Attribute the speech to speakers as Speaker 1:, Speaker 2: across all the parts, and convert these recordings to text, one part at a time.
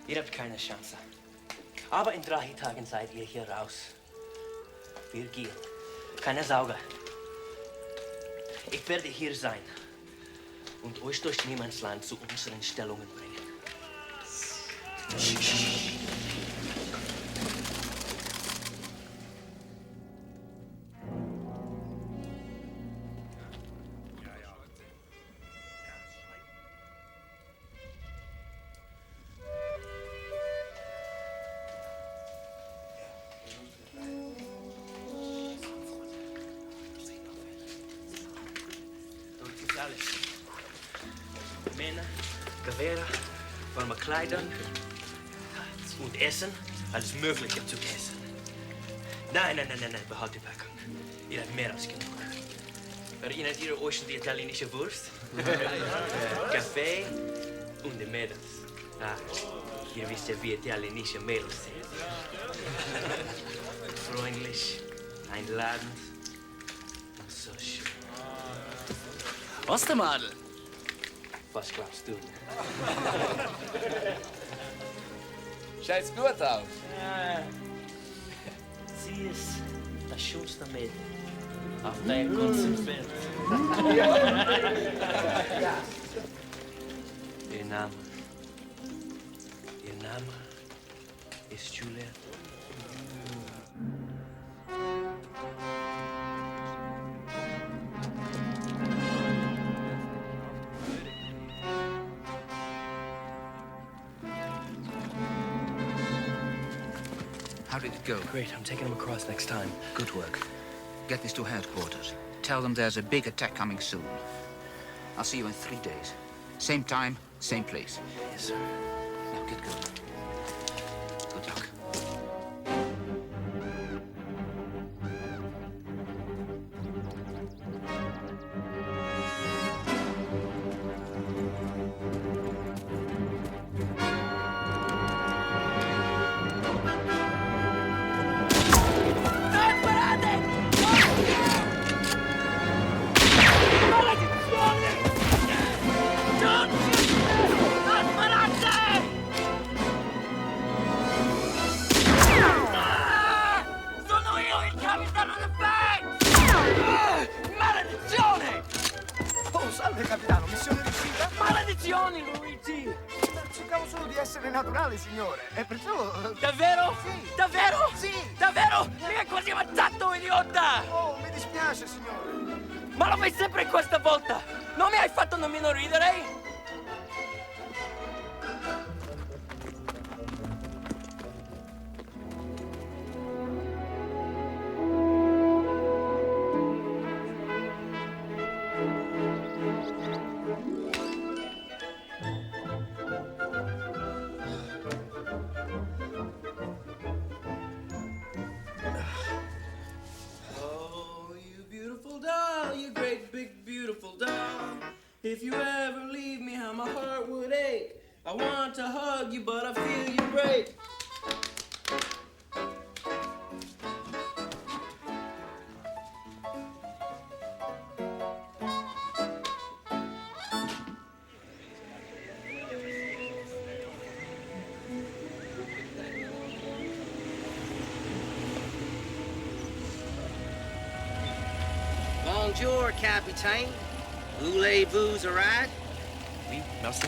Speaker 1: Ihr habt keine Chance. Aber in 3 Tagen seid ihr hier raus. Wir gehen. Keine Sorge. Ich werde hier sein und euch durch Niemandsland zu unseren Stellungen bringen. Männer, Gewehre, warme Kleider und Essen, alles Mögliche zu essen. Nein, behalt die Packung. Ihr habt mehr als genug. Erinnert ihr euch an die italienische Wurst? Kaffee und die Mädels. Ihr wisst ja, wie italienische Mädels sind. Freundlich, einladend und so schön.
Speaker 2: Was der Madel?
Speaker 1: Was glaubst du?
Speaker 2: Schaut's gut aus.
Speaker 1: Sie ist das schönste Mädel auf der ganzen Welt. Ihr Name ist Juliet.
Speaker 3: How did it go?
Speaker 1: Great, I'm taking them across next time.
Speaker 3: Good work. Get this to headquarters. Tell them there's a big attack coming soon. I'll see you in 3 days. Same time, same place.
Speaker 1: Yes, sir.
Speaker 3: Now get going. Good luck.
Speaker 4: Naturale, signore. E perciò...
Speaker 1: Davvero?
Speaker 4: Sì.
Speaker 1: Davvero?
Speaker 4: Sì.
Speaker 1: Davvero? Mi hai quasi ammazzato, idiota!
Speaker 4: Oh, mi dispiace, signore.
Speaker 1: Ma lo fai sempre questa volta! Non mi hai fatto nemmeno ridere? I want to hug you, but I feel you break.
Speaker 5: Bonjour, Capitaine. Voulez-vous a ride?
Speaker 1: Oui, merci.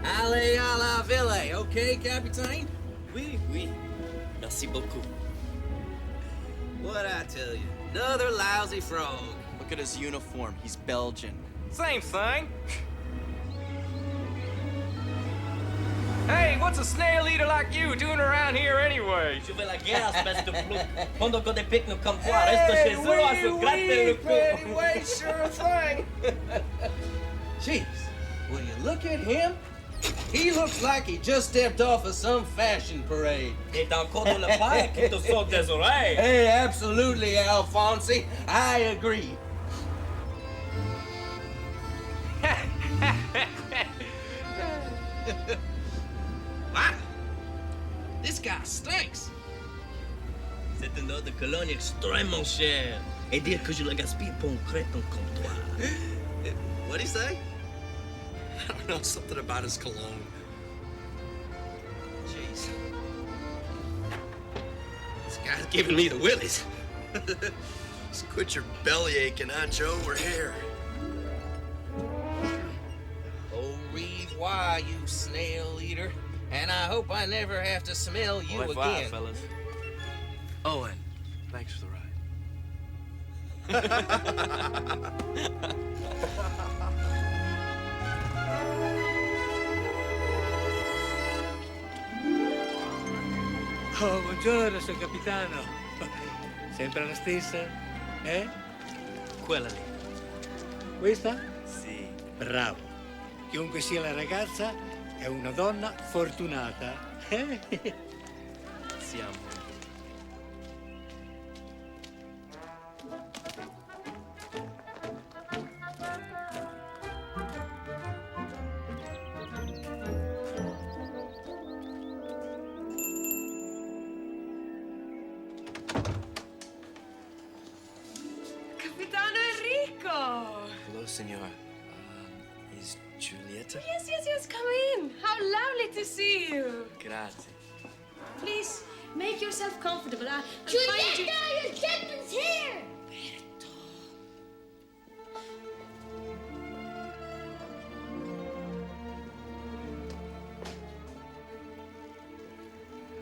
Speaker 5: Allez à la ville, okay, Capitaine?
Speaker 1: Oui, oui. Merci beaucoup.
Speaker 5: What'd I tell you? Another lousy frog.
Speaker 2: Look at his uniform. He's Belgian.
Speaker 1: Same thing. Hey, what's a snail eater like you doing around here anyway?
Speaker 6: Je vais la guerre, espèce de flou. Pendant que des pique-niques comme toi restent chez eux à se gratter le cou.
Speaker 5: Anyway, sure thing. Jeez, will you look at him? He looks like he just stepped off of some fashion parade.
Speaker 6: Et encore dans le paille qui te saute des oreilles.
Speaker 5: Hey, absolutely, Alfonsi. I agree. What? This guy stinks.
Speaker 6: C'est une odeur de cologne extrêmement chère. Et dire que je la gaspille pour un crétin comme toi.
Speaker 5: What'd he say?
Speaker 7: I don't know, something about his cologne.
Speaker 5: Jeez. This guy's giving me the willies.
Speaker 7: Just quit your belly aching, huh, Joe? We're here.
Speaker 5: Au revoir, you snail eater. And I hope I never have to smell you
Speaker 1: Au revoir,
Speaker 5: again.
Speaker 1: fellas.
Speaker 7: Oh, and thanks for the ride.
Speaker 8: Oh, buongiorno, sono capitano. Sempre la stessa? Eh?
Speaker 1: Quella lì.
Speaker 8: Questa?
Speaker 1: Sì.
Speaker 8: Bravo. Chiunque sia la ragazza, è una donna fortunata.
Speaker 1: Siamo.
Speaker 9: Capitano Enrico!
Speaker 7: Hello, senor. Is Giulietta?
Speaker 9: Yes, come in. How lovely to see you.
Speaker 1: Grazie.
Speaker 9: Please, make yourself comfortable. I'll find
Speaker 10: Julieta,
Speaker 9: you...
Speaker 10: your captain's here!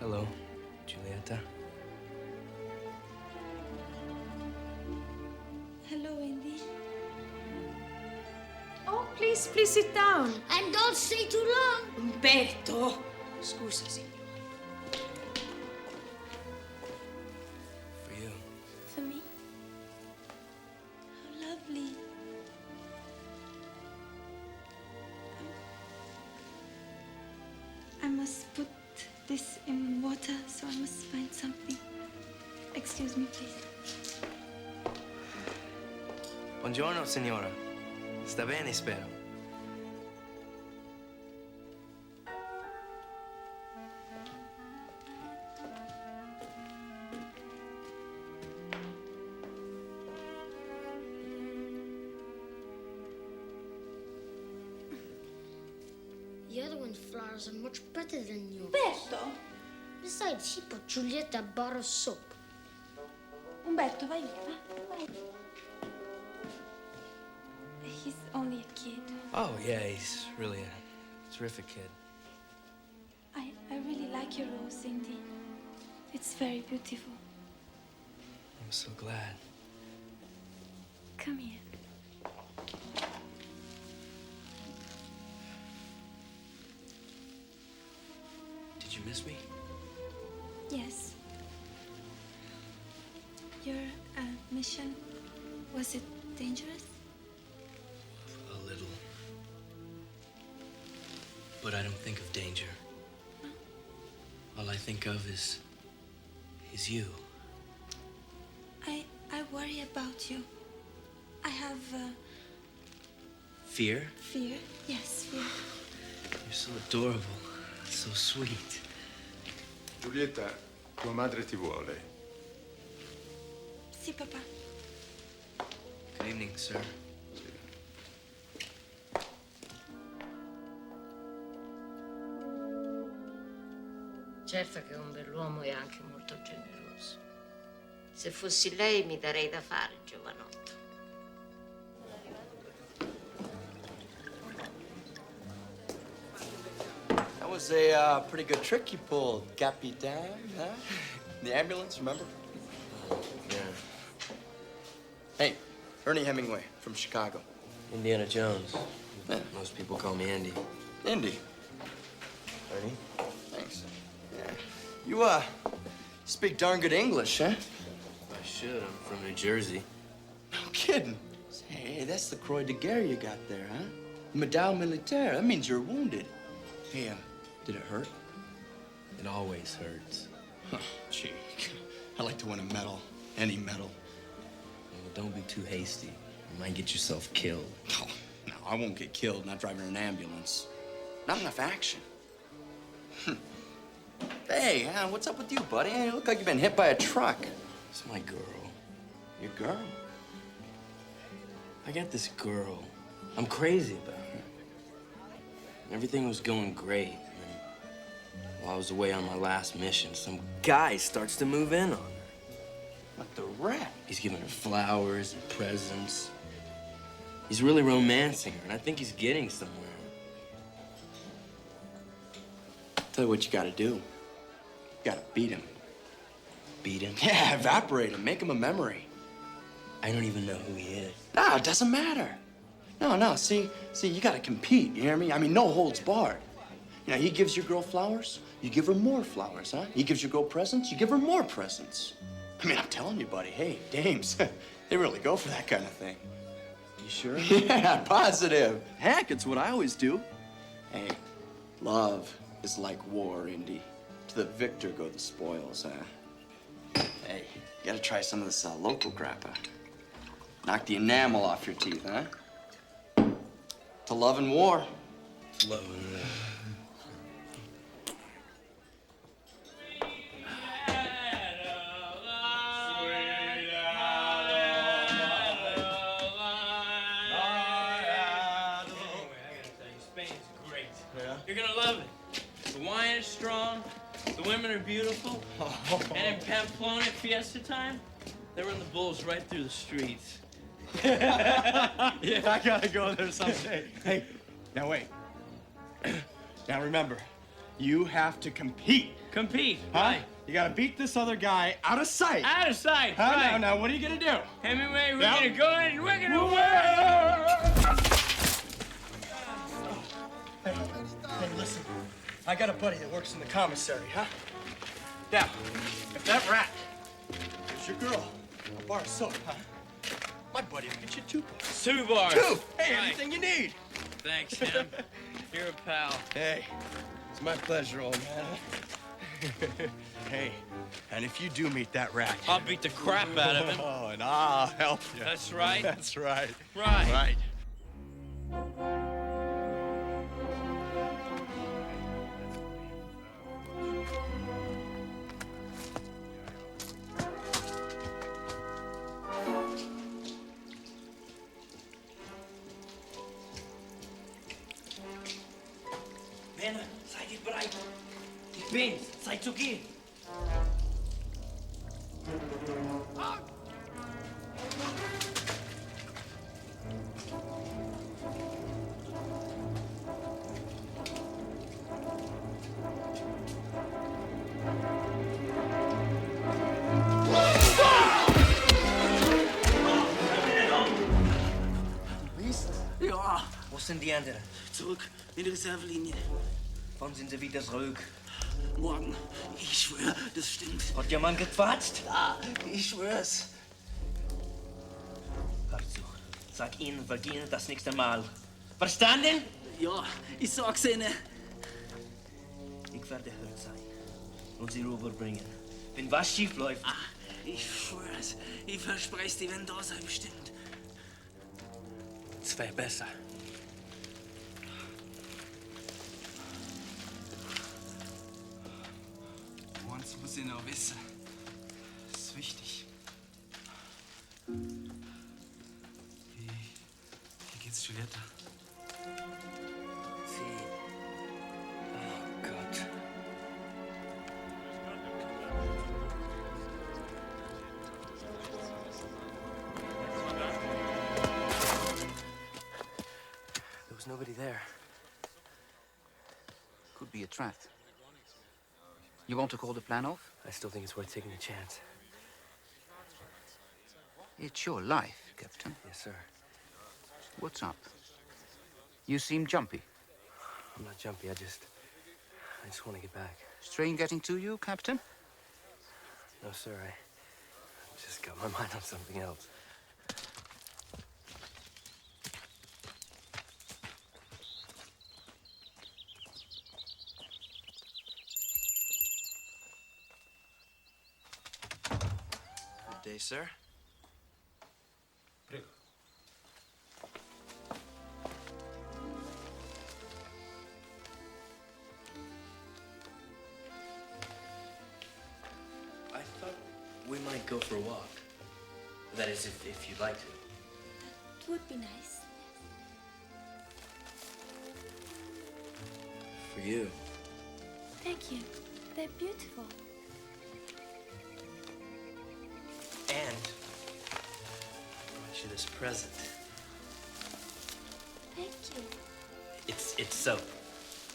Speaker 1: Hello, Giulietta.
Speaker 10: Hello, Indy.
Speaker 9: Oh, please sit down.
Speaker 10: And don't stay too long.
Speaker 9: Umberto! Scusa, signore.
Speaker 1: For you.
Speaker 10: For me? How lovely. I must put this in water, so I must find something. Excuse me, please.
Speaker 1: Buongiorno, signora. Sta bene, spero.
Speaker 10: The other one's flowers are much better than yours.
Speaker 11: Umberto!
Speaker 10: Besides, he put Giulietta a bar of soap.
Speaker 11: Umberto, vai via, vai. He's only a kid.
Speaker 1: Oh, yeah, he's really a terrific kid.
Speaker 11: I really like your rose, Indy. It's very beautiful.
Speaker 1: I'm so glad.
Speaker 11: Come here.
Speaker 1: Did you miss me?
Speaker 11: Yes. Your mission, was it dangerous?
Speaker 1: A little. But I don't think of danger. All I think of is you.
Speaker 11: I worry about you.
Speaker 10: I have
Speaker 1: Fear?
Speaker 10: fear. Yes, fear.
Speaker 1: You're so adorable. So sweet.
Speaker 12: Giulietta, tua madre ti vuole.
Speaker 10: Sì, papà.
Speaker 1: Good evening, sir.
Speaker 13: Certo che un bell'uomo è anche molto generoso. Se fossi lei mi darei da fare, giovanotto.
Speaker 2: That was a pretty good trick you pulled, Capitan, huh? The ambulance, remember?
Speaker 1: Yeah.
Speaker 2: Hey, Ernest Hemingway from Chicago.
Speaker 1: Indiana Jones.
Speaker 2: Yeah.
Speaker 1: Most people call me Indy.
Speaker 2: Indy.
Speaker 1: Ernie?
Speaker 2: Thanks. Yeah. You speak darn good English, huh?
Speaker 1: I should. I'm from New Jersey.
Speaker 2: No kidding. Hey, that's the Croix de Guerre you got there, huh? Médaille militaire. That means you're wounded. Hey, did it hurt?
Speaker 1: It always hurts.
Speaker 2: Huh, gee, I'd like to win a medal. Any medal.
Speaker 1: Well, don't be too hasty. You might get yourself killed.
Speaker 2: Oh, no, I won't get killed not driving an ambulance. Not enough action. Hey, what's up with you, buddy? You look like you've been hit by a truck.
Speaker 1: It's my girl.
Speaker 2: Your girl?
Speaker 1: I got this girl. I'm crazy about her. Everything was going great. And then, while I was away on my last mission, some guy starts to move in on her.
Speaker 2: What the rat?
Speaker 1: He's giving her flowers and presents. He's really romancing her, and I think he's getting somewhere.
Speaker 2: Tell you what you gotta do. You gotta beat him.
Speaker 1: Beat him?
Speaker 2: Yeah, evaporate him. Make him a memory.
Speaker 1: I don't even know who he is.
Speaker 2: No, it doesn't matter. No, see, you gotta compete, you hear me? I mean, no holds barred. You know, he gives your girl flowers, you give her more flowers, huh? He gives your girl presents, you give her more presents. I mean, I'm telling you, buddy, hey, dames, they really go for that kind of thing.
Speaker 1: You sure?
Speaker 2: Yeah, positive. Heck, it's what I always do. Hey, love is like war, Indy. To the victor go the spoils, huh? Hey, you gotta try some of this local grappa. Knock the enamel off your teeth, huh? To love and war.
Speaker 1: Love and war.
Speaker 6: You're gonna love it. The wine is strong, the women are beautiful, and in Pamplona at fiesta time, they run the bulls right through the streets.
Speaker 14: Yeah, I gotta go there someday. Hey, now wait. Now remember, you have to compete.
Speaker 6: Compete,
Speaker 14: Huh?
Speaker 6: right.
Speaker 14: You gotta beat this other guy out of sight.
Speaker 6: Out of sight,
Speaker 14: Huh?
Speaker 6: right.
Speaker 14: Now, what are you gonna do?
Speaker 6: Hemingway, we're
Speaker 14: Yep.
Speaker 6: gonna go in and we're gonna win!
Speaker 14: Hey, listen. I got a buddy that works in the commissary, huh? Now, if that rat is your girl, a bar of soap, huh? My buddy will get you 2 bars.
Speaker 6: 2 bars.
Speaker 14: 2! Hey,
Speaker 6: Right.
Speaker 14: everything you need.
Speaker 6: Thanks, Sam. You're a pal.
Speaker 14: Hey, it's my pleasure, old man. Hey, and if you do meet that rat...
Speaker 6: I'll beat the crap out of him.
Speaker 14: Oh, and I'll help you.
Speaker 6: That's right.
Speaker 14: That's right.
Speaker 6: Right.
Speaker 14: Right.
Speaker 1: Männer, seid ihr bereit? Ich bin's. Zeit zu gehen.
Speaker 6: Ja.
Speaker 1: Wo sind die anderen?
Speaker 6: Zurück in die Reservelinie.
Speaker 1: Wann sind sie wieder zurück?
Speaker 6: Morgen. Ich schwöre, das stimmt.
Speaker 1: Hat jemand gequatscht?
Speaker 6: Ja, ich schwör's.
Speaker 1: Hör zu. Sag ihnen, wir gehen das nächste Mal. Verstanden?
Speaker 6: Ja, ich sag's ihnen.
Speaker 1: Ich werde hört sein und sie rüberbringen. Wenn was schief läuft.
Speaker 6: Ich schwör's. Ich verspreche, die werden da sein, bestimmt.
Speaker 1: 2 besser.
Speaker 2: Once muss ich noch wissen. Das ist wichtig. Wie geht's Julietta?
Speaker 1: Sie... Oh Gott. There was nobody there.
Speaker 3: Could be a trap. You want to call the plan off?
Speaker 1: I still think it's worth taking a chance.
Speaker 3: It's your life, Captain.
Speaker 1: Yes, sir.
Speaker 3: What's up? You seem jumpy.
Speaker 1: I'm not jumpy, I just want to get back.
Speaker 3: Strain getting to you, Captain?
Speaker 1: No, sir, I just got my mind on something else.
Speaker 2: Good day, sir.
Speaker 12: Prego.
Speaker 1: I thought we might go for a walk. That is, if you'd like to.
Speaker 11: It would be nice.
Speaker 1: For you.
Speaker 11: Thank you. They're beautiful.
Speaker 1: And I brought you this present.
Speaker 11: Thank you.
Speaker 1: It's soap.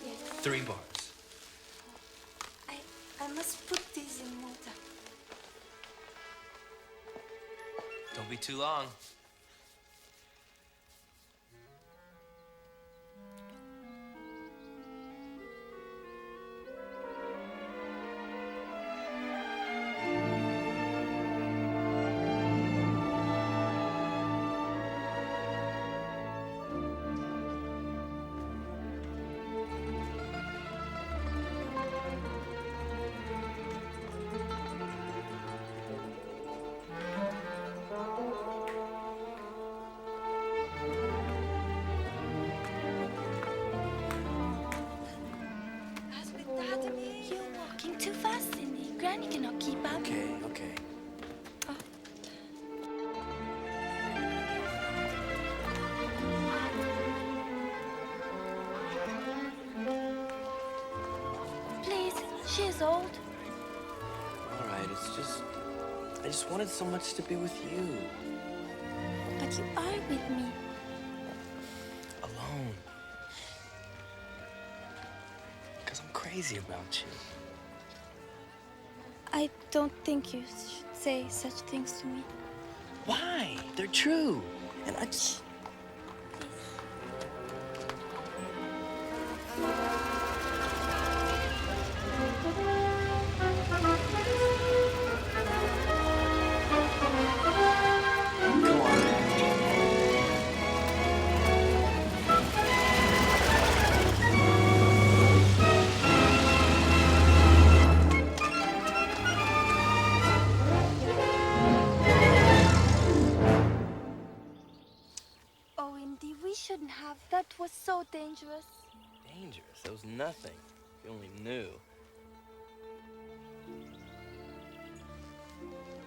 Speaker 11: Yes.
Speaker 1: 3 bars.
Speaker 11: I must put these in water.
Speaker 1: Don't be too long.
Speaker 11: You're walking too fast, Indy. Granny cannot keep up.
Speaker 1: Okay.
Speaker 11: Oh. Please, she is old.
Speaker 1: All right, I just wanted so much to be with you.
Speaker 11: But you are with me.
Speaker 1: Alone. Because I'm crazy about you.
Speaker 11: I don't think you should say such things to me.
Speaker 1: Why? They're true. And I just...
Speaker 11: Oh, Indy, we shouldn't have. That was so dangerous.
Speaker 1: Dangerous? That was nothing. If you only knew.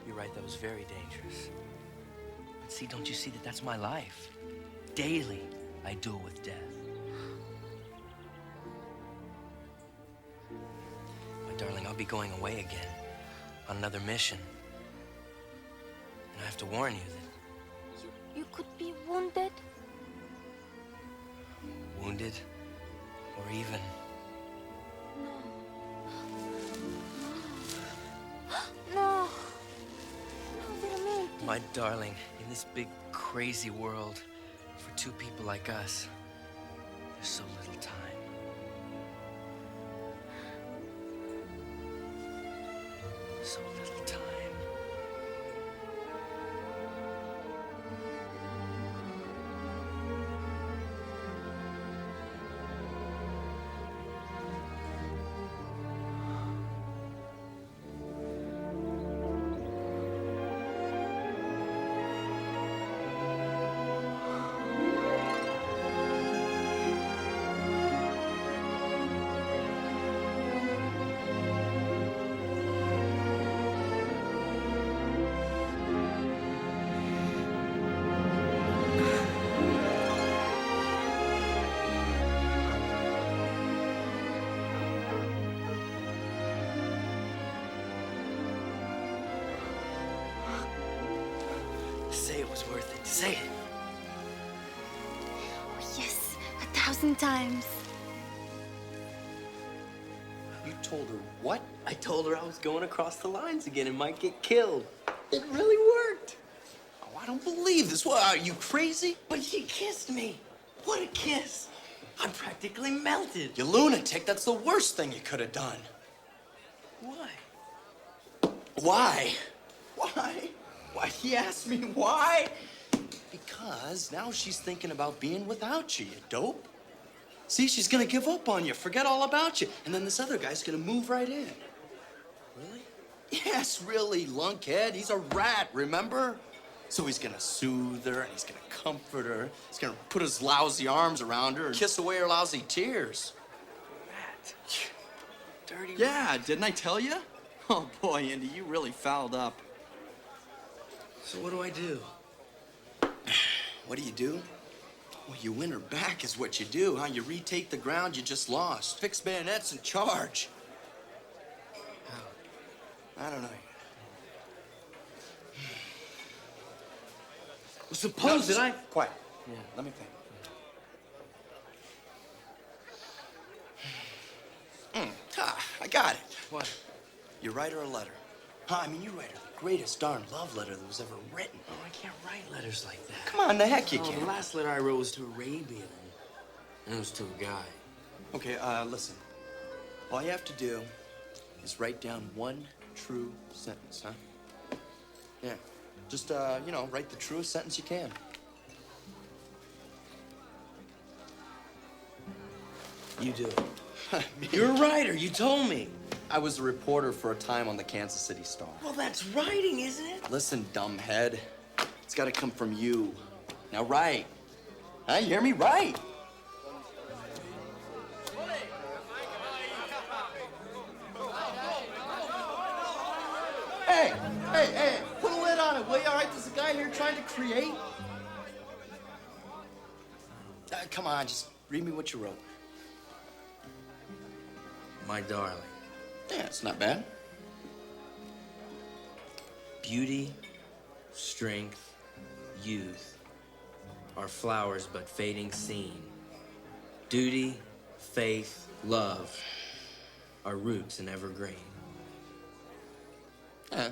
Speaker 1: You're right, that was very dangerous. But see, don't you see that that's my life? Daily, I duel with death. My darling, I'll be going away again on another mission. And I have to warn you that
Speaker 11: You could be wounded.
Speaker 1: wounded, or even...
Speaker 11: No. No, veramente.
Speaker 1: My darling, in this big, crazy world, for 2 people like us, there's so little time. So little time. Say it.
Speaker 10: Oh, yes, 1,000 times.
Speaker 2: You told her what?
Speaker 1: I told her I was going across the lines again and might get killed. It really worked.
Speaker 2: Oh, I don't believe this. What, are you crazy?
Speaker 1: But she kissed me. What a kiss. I'm practically melted.
Speaker 2: You lunatic, that's the worst thing you could have done.
Speaker 1: Why?
Speaker 2: Why? Why? Why? He asked me why? Because now she's thinking about being without you, you dope. See, she's gonna give up on you, forget all about you, and then this other guy's gonna move right in.
Speaker 1: Really?
Speaker 2: Yes, really, lunkhead. He's a rat, remember? So he's gonna soothe her, and he's gonna comfort her. He's gonna put his lousy arms around her and kiss away her lousy tears.
Speaker 1: Rat. Dirty
Speaker 2: Yeah, didn't I tell you? Oh, boy, Indy, you really fouled up.
Speaker 1: So what do I do?
Speaker 2: What do? Well, you win her back is what you do, huh? You retake the ground you just lost. Fix bayonets and charge. How? I don't know.
Speaker 1: Well, suppose that I...
Speaker 2: Quiet. Yeah, let me think. I got it.
Speaker 1: What?
Speaker 2: You write her a letter. Huh, I mean, you write her the greatest darn love letter that was ever written.
Speaker 1: Oh, I can't write letters like that.
Speaker 2: Come on, the heck you
Speaker 1: Oh,
Speaker 2: can.
Speaker 1: the last letter I wrote was to Arabian, and it was to a guy.
Speaker 2: Okay, listen. All you have to do is write down one true sentence, huh? Yeah. Just, you know, write the truest sentence you can.
Speaker 1: You do it. You're a writer. You told me.
Speaker 2: I was a reporter for a time on the Kansas City Star.
Speaker 1: Well, that's writing, isn't it?
Speaker 2: Listen, dumbhead. It's got to come from you. Now write. Huh? You hear me? Write. Hey, put a lid on it, will you? All right, there's a guy here trying to create. Come on, just read me what you wrote.
Speaker 1: My darling.
Speaker 2: Yeah, it's not bad.
Speaker 1: Beauty, strength, youth are flowers but fading seen. Duty, faith, love are roots and evergreen.
Speaker 2: Yeah,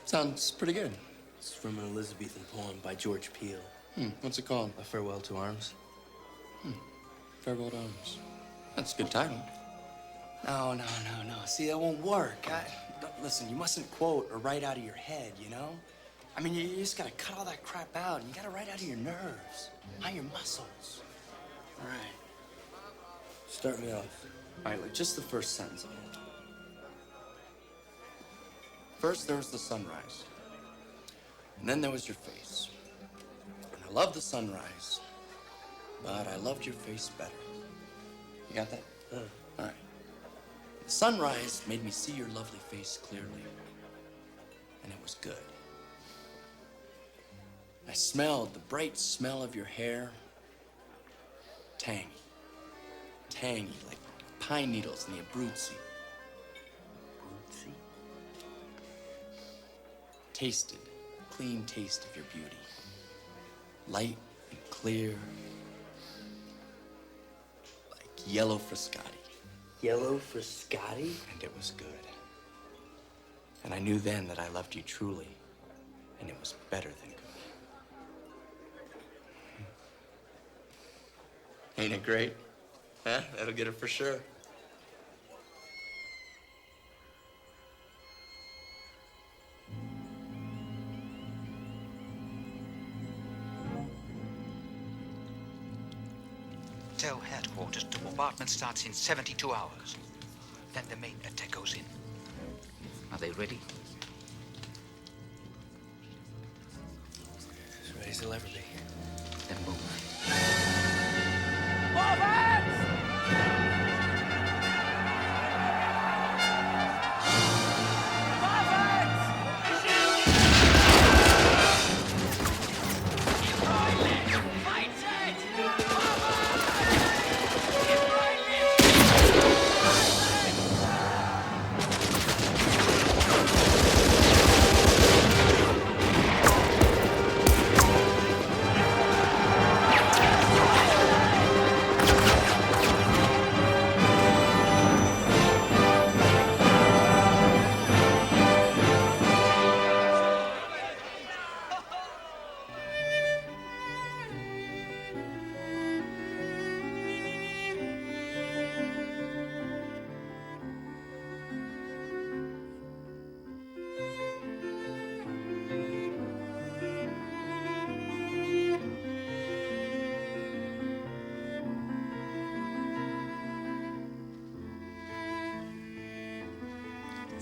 Speaker 2: sounds pretty good.
Speaker 1: It's from an Elizabethan poem by George Peele.
Speaker 2: What's it called?
Speaker 1: A Farewell to Arms.
Speaker 2: Farewell to Arms. That's a good title. No. See, that won't work. Listen, you mustn't quote or write out of your head, you know? I mean, you just gotta cut all that crap out, and you gotta write out of your nerves, not your muscles.
Speaker 1: All right. Start me off.
Speaker 2: All right, look, just the first sentence. First, there was the sunrise. And then there was your face. And I loved the sunrise, but I loved your face better. You got that? All right. The sunrise made me see your lovely face clearly, and it was good. I smelled the bright smell of your hair, tangy, like pine needles in the Abruzzi. Tasted, clean taste of your beauty. Light and clear, like yellow Frascati.
Speaker 1: Yellow Frascati?
Speaker 2: And it was good. And I knew then that I loved you truly, and it was better than good. Ain't it great? Huh? That'll get it for sure.
Speaker 3: Tell headquarters the bombardment starts in 72 hours. Then the main attack goes in. Are they ready?
Speaker 1: As ready as they'll ever be.
Speaker 3: Then move.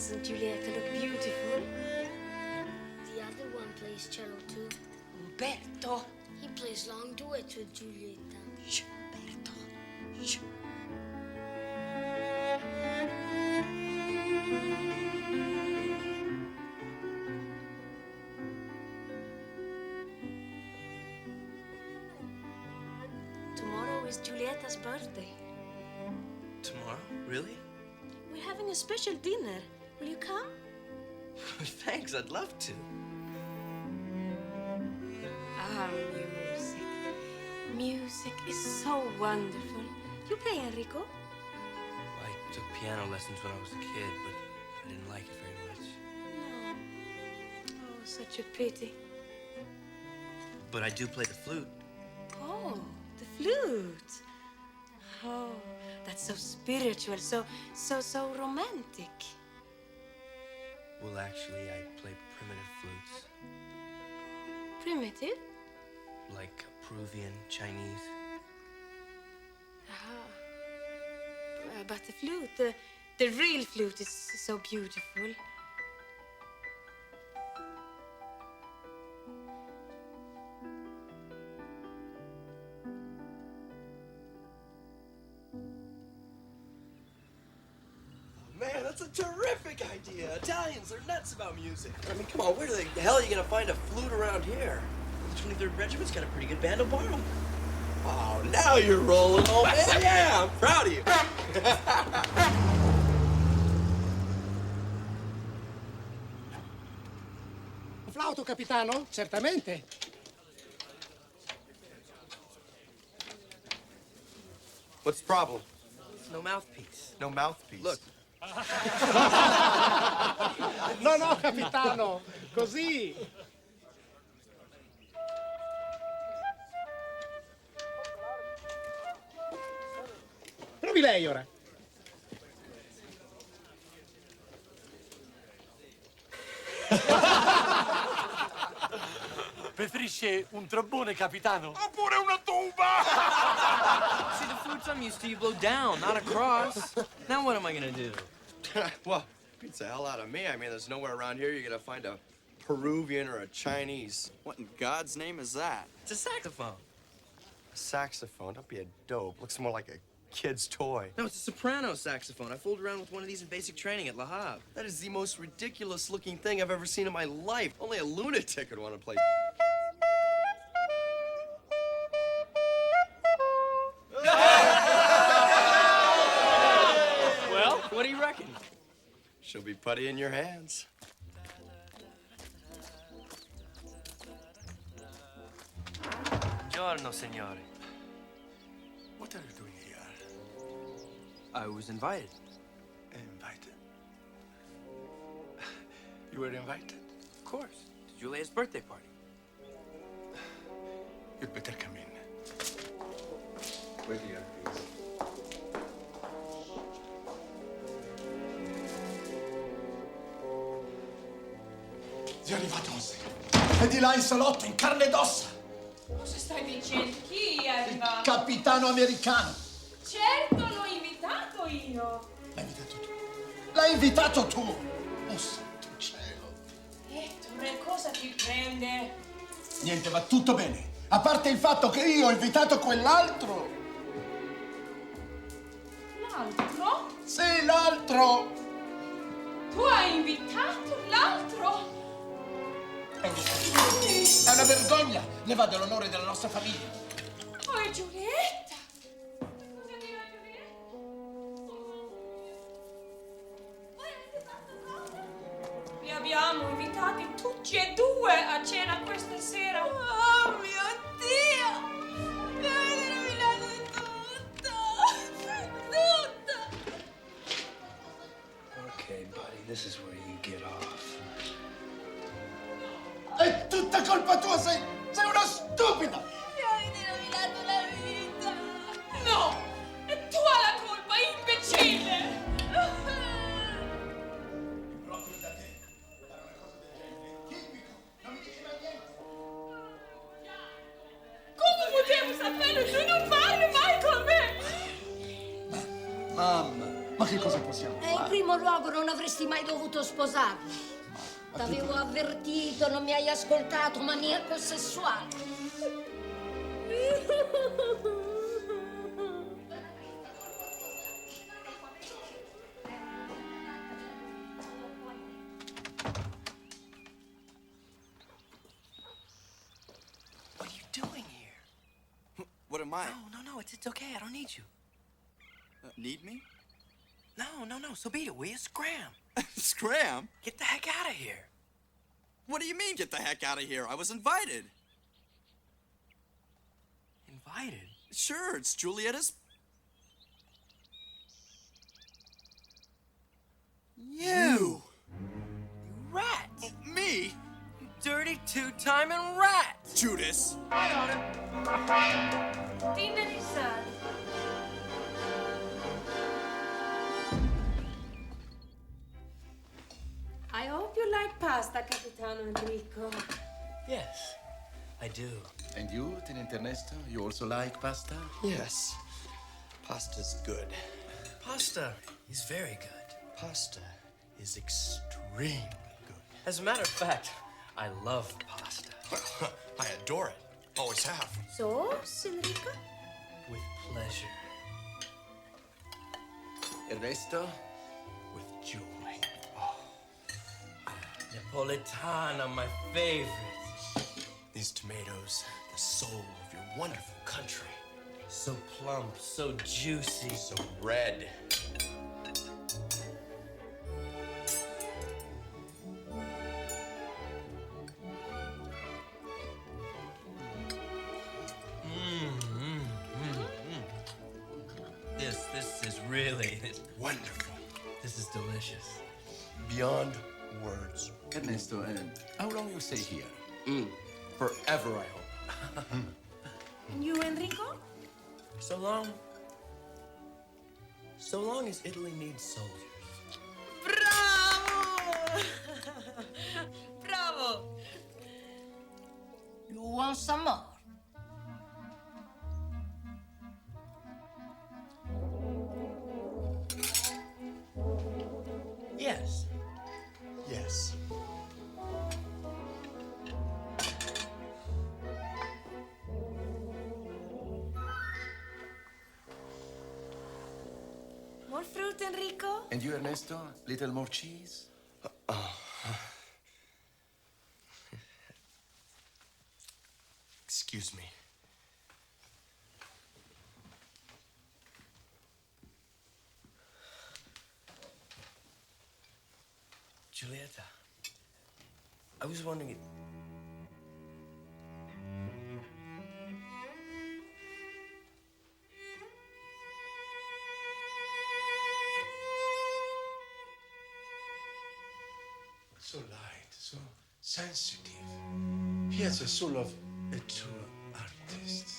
Speaker 9: Doesn't Giulietta look beautiful?
Speaker 15: The other one plays cello too.
Speaker 9: Umberto.
Speaker 15: He plays long duets with Giulietta.
Speaker 9: Shh, Umberto. Shh. Tomorrow is Giulietta's birthday.
Speaker 1: Tomorrow? Really?
Speaker 9: We're having a special dinner. Will you come?
Speaker 1: Thanks, I'd love to.
Speaker 9: Ah, music. Music is so wonderful. You play, Enrico?
Speaker 1: I took piano lessons when I was a kid, but I didn't like it very much.
Speaker 9: No. Oh, such a pity.
Speaker 1: But I do play the flute.
Speaker 9: Oh, the flute. Oh, that's so spiritual, so romantic.
Speaker 1: Well, actually, I play primitive flutes.
Speaker 9: Primitive?
Speaker 1: Like Peruvian, Chinese.
Speaker 9: Ah. But the flute, the real flute is so beautiful.
Speaker 2: Man, that's a terrific idea. Italians are nuts about music. I mean, come on, where the hell are you gonna find a flute around here?
Speaker 1: The 23rd Regiment's got a pretty good band. I'll borrow them.
Speaker 2: Oh, now you're rolling, old man. Yeah, I'm proud of you.
Speaker 8: Un flauto, capitano? Certamente.
Speaker 2: What's the problem?
Speaker 1: No mouthpiece.
Speaker 2: No mouthpiece.
Speaker 1: Look.
Speaker 8: No, no, capitano. Così. Provi lei ora.
Speaker 14: Preferisce un trombone, capitano?
Speaker 7: Oppure una tuba!
Speaker 1: See, the flutes I'm used to, you blow down, not across. Now what am I gonna do?
Speaker 2: Well, beats the hell out of me. I mean, there's nowhere around here you're gonna find a Peruvian or a Chinese. What in God's name is that?
Speaker 1: It's a saxophone.
Speaker 2: A saxophone? Don't be a dope. Looks more like a kid's toy.
Speaker 1: No, it's a soprano saxophone. I fooled around with one of these in basic training at La Havre.
Speaker 2: That is the most ridiculous looking thing I've ever seen in my life. Only a lunatic would want to play.
Speaker 1: Well, what do you reckon?
Speaker 2: She'll be putty in your hands.
Speaker 1: Buongiorno, signore.
Speaker 12: What are you doing here?
Speaker 1: I was invited.
Speaker 12: Invited? You were invited?
Speaker 1: Of course. To Julia's birthday party.
Speaker 12: You'd better come in. Wait here, please.
Speaker 16: È arrivato José. È di là in salotto, in carne ed ossa.
Speaker 9: Cosa stai dicendo? Chi è arrivato?
Speaker 16: Capitano americano.
Speaker 9: Certo, l'ho invitato io.
Speaker 16: L'hai invitato tu. Oh, santo cielo.
Speaker 9: Ettore, cosa ti prende?
Speaker 16: Niente, va tutto bene. A parte il fatto che io ho invitato quell'altro.
Speaker 9: L'altro?
Speaker 16: Sì, l'altro.
Speaker 9: Tu hai invitato l'altro?
Speaker 16: È una vergogna. Ne va dell'onore della nostra famiglia.
Speaker 9: Oh, è Giulietta. Vi abbiamo invitati tutti e due a cena questa sera. Oh mio Dio! Mi avete rovinato tutto! Tutto!
Speaker 1: Okay, buddy, this is where you get off.
Speaker 16: È tutta colpa tua, sei una stupida!
Speaker 9: Mi avete rovinato la vita! No! E tu hai la colpa, imbecille!
Speaker 16: Proprio da te. Fare una cosa del genere. Tipico. Non mi diceva niente.
Speaker 9: Come potevo saperlo? Tu non parli mai con me!
Speaker 16: Mamma, ma
Speaker 17: Ma che cosa possiamo
Speaker 13: E in
Speaker 17: fare?
Speaker 13: primo luogo non avresti mai dovuto sposarlo. T'avevo avvertito, non mi hai ascoltato, maniaco sessuale.
Speaker 1: What are you doing here?
Speaker 2: What am I?
Speaker 1: No, it's okay. I don't need you.
Speaker 2: Need me?
Speaker 1: No. So be it, will you? Scram.
Speaker 2: Scram?
Speaker 1: Get the heck out of here.
Speaker 2: What do you mean, get the heck out of here? I was invited.
Speaker 1: Invited?
Speaker 2: Sure, it's Giulietta's... You!
Speaker 1: Rat!
Speaker 2: Me?
Speaker 1: Dirty two-timing rat!
Speaker 2: Judas!
Speaker 1: I got him.
Speaker 9: Dinner dessert. I hope you like pasta, Capitano Enrico.
Speaker 1: Yes, I do.
Speaker 17: And you, Tenente Ernesto, you also like pasta?
Speaker 7: Yes. Pasta's good.
Speaker 1: Pasta is very good.
Speaker 7: Pasta is extremely good.
Speaker 1: As a matter of fact, I love pasta.
Speaker 7: I adore it. Always have.
Speaker 9: Sauce, Enrico?
Speaker 1: With pleasure.
Speaker 17: Ernesto?
Speaker 7: With joy.
Speaker 1: Napolitana, my favorite.
Speaker 7: These tomatoes, the soul of your wonderful country.
Speaker 1: So plump, so juicy.
Speaker 7: So red.
Speaker 1: This is really
Speaker 7: Wonderful.
Speaker 1: This is delicious.
Speaker 7: Beyond words.
Speaker 17: Ernesto, how long you stay here?
Speaker 7: Forever, I hope.
Speaker 9: And you, Enrico?
Speaker 1: So long as Italy needs soldiers.
Speaker 9: Bravo! Bravo!
Speaker 13: You want some more?
Speaker 1: Yes.
Speaker 7: Yes.
Speaker 9: More fruit, Enrico?
Speaker 17: And you, Ernesto, little more cheese?
Speaker 7: Excuse me.
Speaker 1: Giulietta, I was wondering...
Speaker 12: So light, so sensitive. He has the soul of a true artist.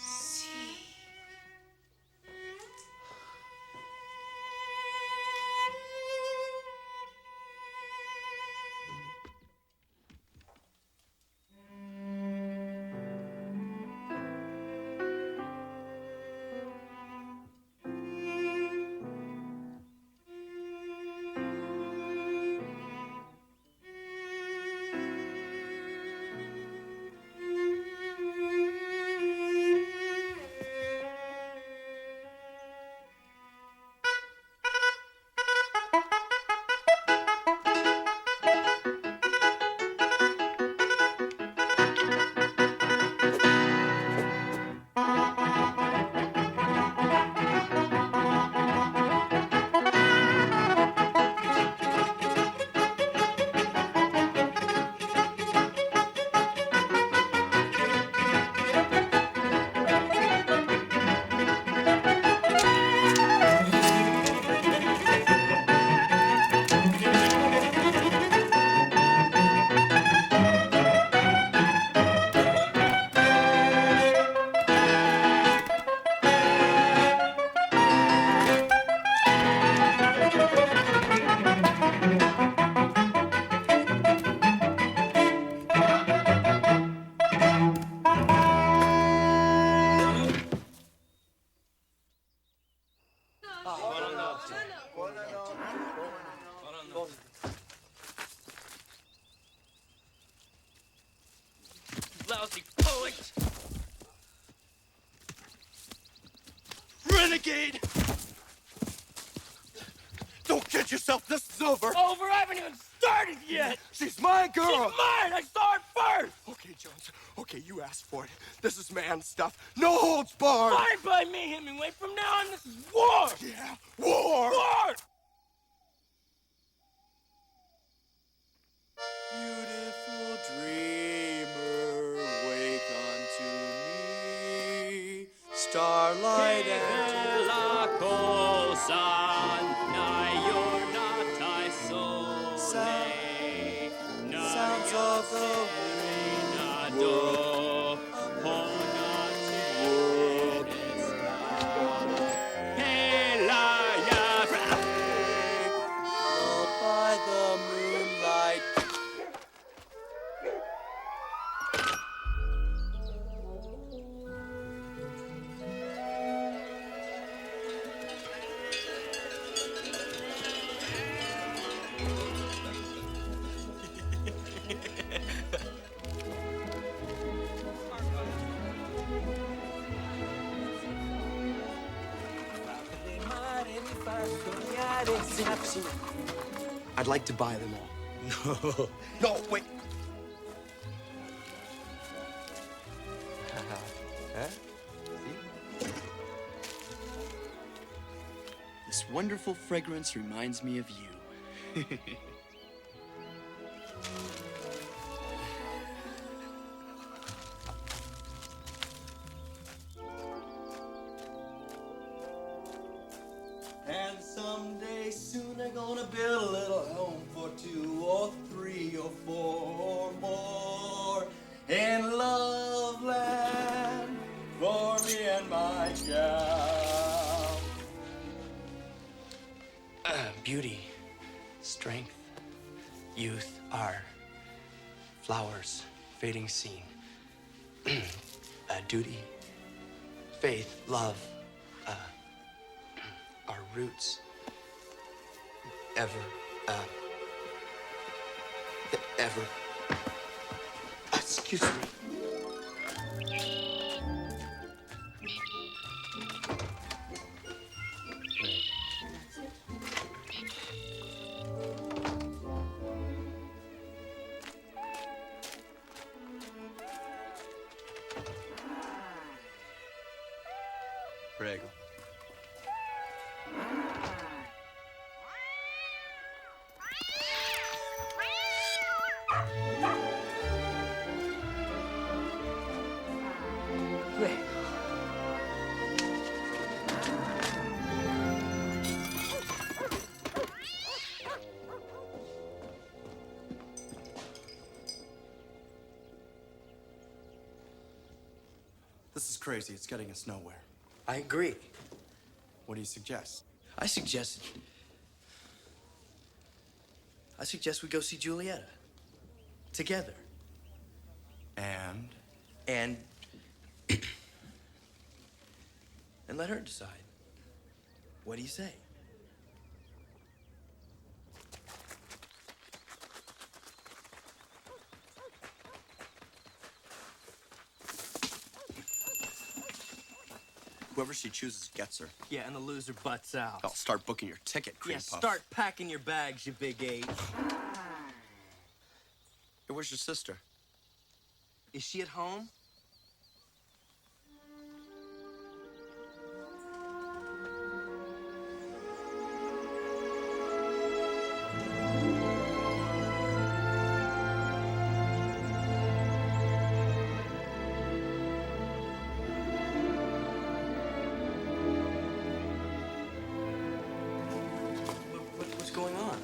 Speaker 2: Renegade! Don't kid yourself, this is over.
Speaker 6: Over? I haven't even started yet.
Speaker 2: She's my girl.
Speaker 6: She's mine. I saw it first.
Speaker 2: Okay, Jones. Okay, you asked for it. This is man stuff. No holds barred.
Speaker 6: Fine by me, Hemingway. From now on, this is war.
Speaker 2: Yeah, war.
Speaker 6: War.
Speaker 2: Beautiful dreamer, wake unto me. Starlight and
Speaker 6: la cosa.
Speaker 2: Sounds of the world. By the moonlight.
Speaker 7: I'd like to buy them all.
Speaker 2: No. No, wait. Huh?
Speaker 7: This wonderful fragrance reminds me of you.
Speaker 2: And someday soon they're gonna build a little home for 2 or 3 or 4 more in Loveland for me and my gal.
Speaker 7: Beauty, strength, youth are flowers fading seen. Duty, faith, love, our roots. Ever. Excuse me.
Speaker 2: Prego. This is crazy. It's getting us nowhere.
Speaker 7: I agree.
Speaker 2: What do you suggest?
Speaker 7: I suggest we go see Julieta. Together.
Speaker 2: And
Speaker 7: And let her decide. What do you say?
Speaker 2: whoever she chooses gets her.
Speaker 6: Yeah, and the loser butts out.
Speaker 2: I'll start booking your ticket, cream
Speaker 6: Yeah,
Speaker 2: puff.
Speaker 6: start packing your bags, you big H.
Speaker 2: Hey, where's your sister?
Speaker 6: Is she at home?
Speaker 7: What's going on?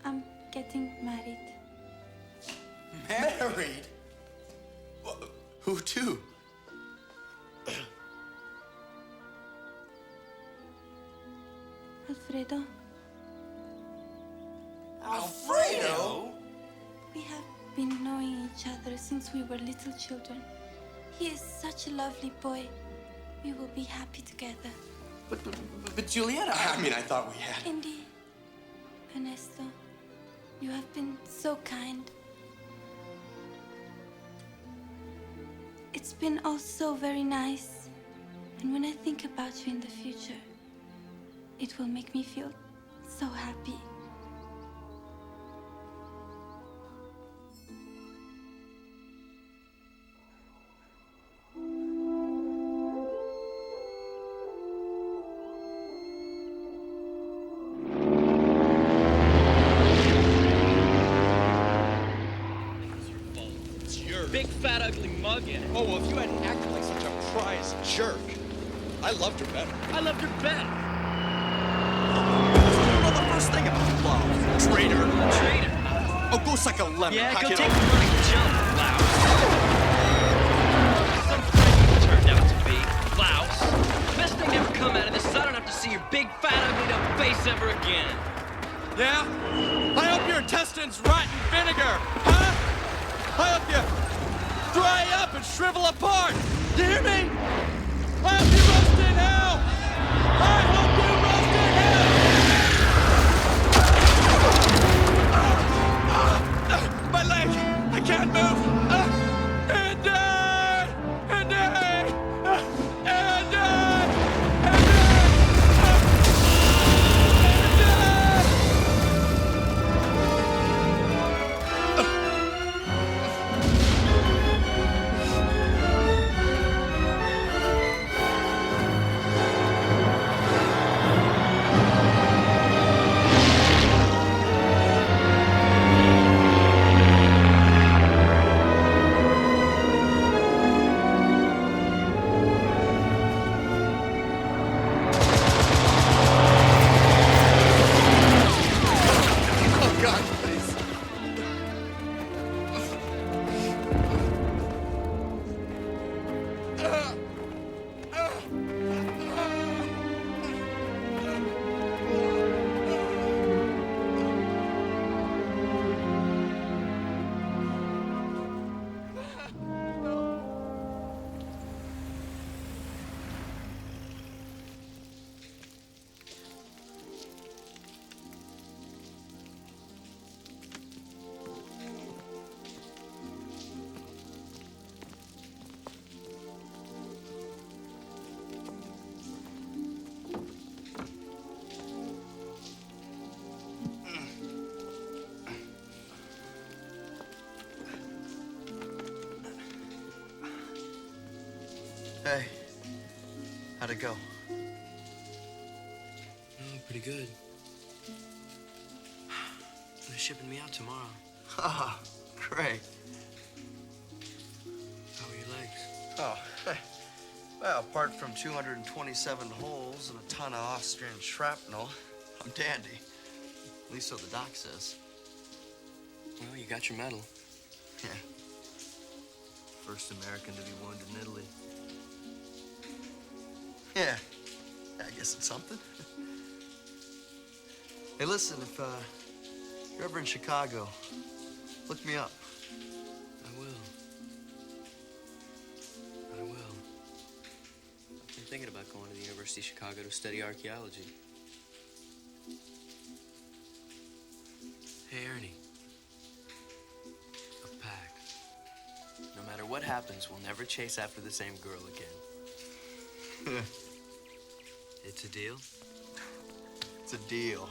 Speaker 10: I'm getting married.
Speaker 2: Married? Who to?
Speaker 10: Alfredo.
Speaker 2: Alfredo?
Speaker 10: We have been knowing each other since we were little children.
Speaker 11: He is such a lovely boy. We will be happy together.
Speaker 2: But Julieta, I mean, I thought we had.
Speaker 11: Indy, Ernesto, you have been so kind. It's been all so very nice. And when I think about you in the future, it will make me feel so happy.
Speaker 6: Big, fat, ugly mug in it.
Speaker 2: Oh, well, if you hadn't acted like such a prize jerk, I loved her better.
Speaker 6: I loved her better.
Speaker 2: You don't know the first thing about love, traitor.
Speaker 6: Traitor?
Speaker 2: Oh, go suck a lemon.
Speaker 6: Yeah,
Speaker 2: Hack
Speaker 6: go
Speaker 2: it
Speaker 6: take
Speaker 2: open.
Speaker 6: the running jump, Blouse. Some friend you turned out to be, Blouse. Best thing to ever come out of this is I don't have to see your big, fat, ugly up face ever again.
Speaker 2: Yeah? I hope your intestines rot in vinegar, huh? I hope you dry up and shrivel apart. You hear me? I hope you roast in hell. I hope you roast in hell. My leg. I can't move. Andy! Andy! Andy! Hey, how'd it go?
Speaker 1: Pretty good. They're shipping me out tomorrow.
Speaker 2: Ah, great.
Speaker 1: How are your legs?
Speaker 2: Oh, well, apart from 227 holes and a ton of Austrian shrapnel, I'm dandy. At least so the doc says.
Speaker 1: Well, you got your medal.
Speaker 2: Yeah. First American to be wounded in Italy. Yeah, I guess it's something. Hey, listen, if you're ever in Chicago, look me up.
Speaker 1: I will. I will. I've been thinking about going to the University of Chicago to study archaeology. Hey, Ernie. A pact. No matter what happens, we'll never chase after the same girl again. It's a deal?
Speaker 2: It's a deal.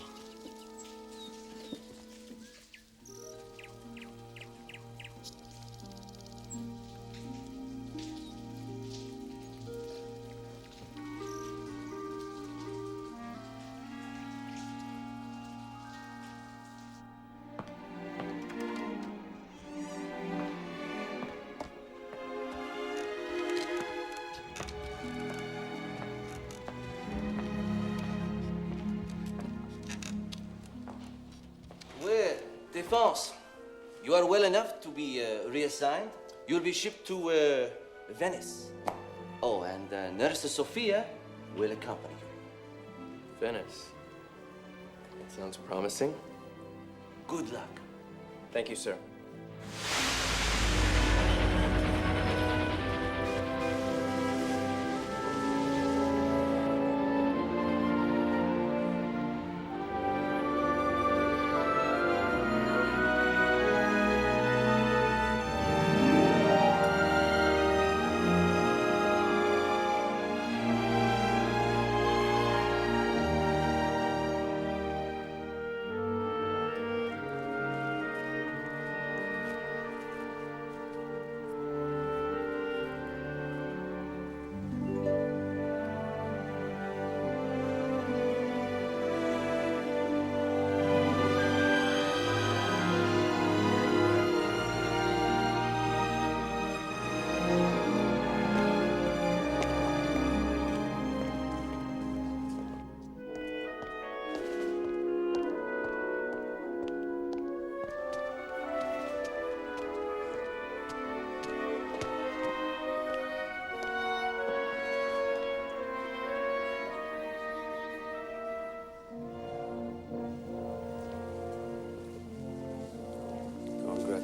Speaker 18: Défense, you are well enough to be reassigned. You'll be shipped to Venice. Oh, and Nurse Sophia will accompany you.
Speaker 1: Venice. That sounds promising.
Speaker 18: Good luck.
Speaker 1: Thank you, sir.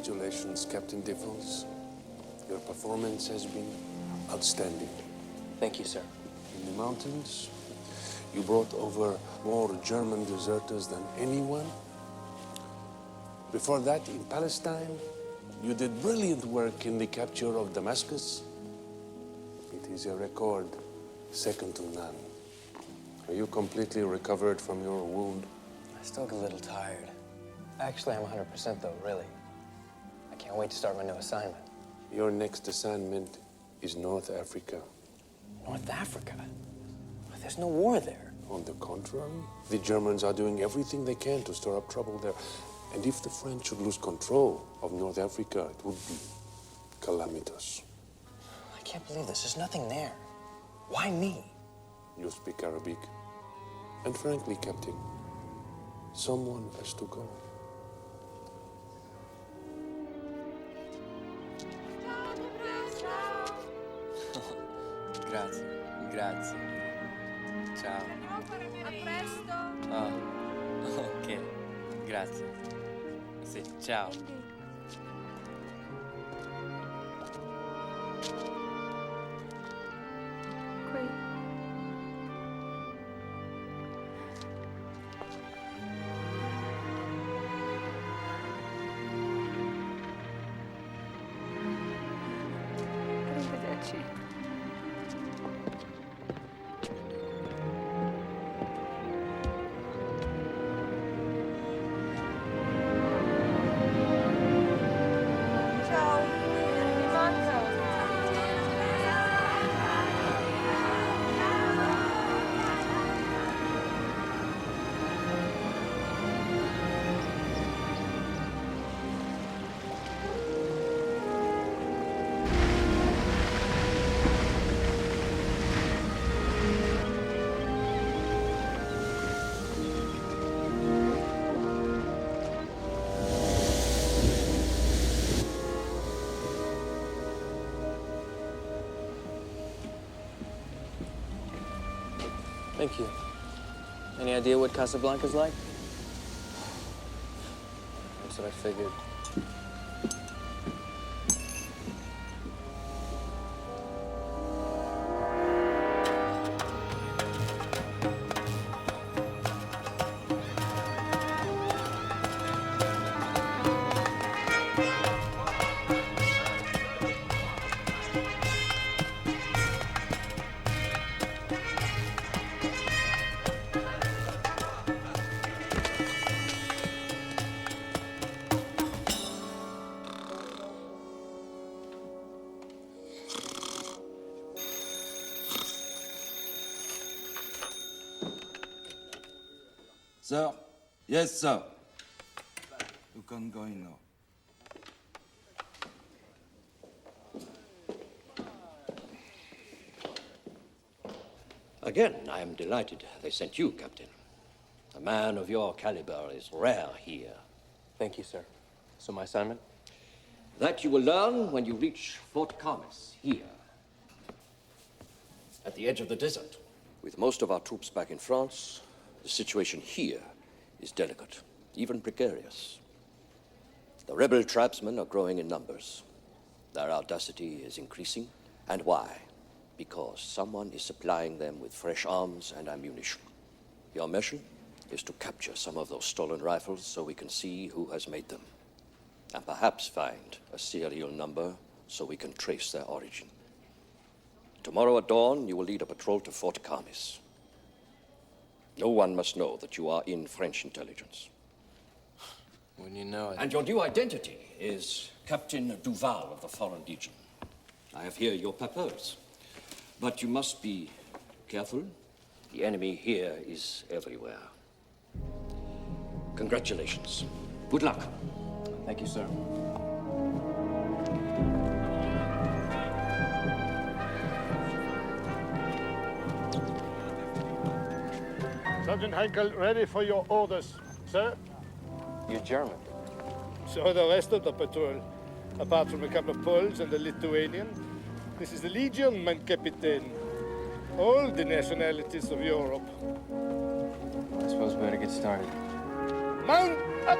Speaker 12: Congratulations, Captain Defoe. Your performance has been outstanding.
Speaker 14: Thank you, sir.
Speaker 12: In the mountains, you brought over more German deserters than anyone. Before that, in Palestine, you did brilliant work in the capture of Damascus. It is a record second to none. Are you completely recovered from your wound?
Speaker 14: I still get a little tired. Actually, I'm 100% though, really. I can't wait to start my new assignment.
Speaker 12: Your next assignment is North Africa.
Speaker 14: North Africa? There's no war there.
Speaker 12: On the contrary, the Germans are doing everything they can to stir up trouble there. And if the French should lose control of North Africa, it would be calamitous.
Speaker 14: I can't believe this. There's nothing there. Why me?
Speaker 12: You speak Arabic. And frankly, Captain, someone has to go.
Speaker 14: Grazie, grazie. Ciao.
Speaker 9: A presto.
Speaker 14: Ah, ok. Grazie. Sì, ciao.
Speaker 10: Qui. Arrivederci. Ciao, mi manca.
Speaker 14: Thank you. Any idea what Casablanca's like? That's what I figured.
Speaker 17: Sir? Yes, sir. You can go in now.
Speaker 19: Again, I am delighted they sent you, Captain. A man of your caliber is rare here.
Speaker 14: Thank you, sir. So my assignment?
Speaker 19: That you will learn when you reach Fort Camis, here. At the edge of the desert. With most of our troops back in France, the situation here is delicate, even precarious. The rebel tribesmen are growing in numbers. Their audacity is increasing. And why? Because someone is supplying them with fresh arms and ammunition. Your mission is to capture some of those stolen rifles so we can see who has made them. And perhaps find a serial number so we can trace their origin. Tomorrow at dawn, you will lead a patrol to Fort Camis. No one must know that you are in French intelligence.
Speaker 14: When you know it.
Speaker 19: And your new identity is Captain Duval of the Foreign Legion. I have here your papers. But you must be careful. The enemy here is everywhere. Congratulations. Good luck.
Speaker 14: Thank you, sir.
Speaker 20: Sergeant Henkel, ready for your orders, sir?
Speaker 14: You're German.
Speaker 20: So are the rest of the patrol. Apart from a couple of Poles and a Lithuanian, this is the Legion, mein Captain. All the nationalities of Europe.
Speaker 14: I suppose we better get started.
Speaker 20: Mount up!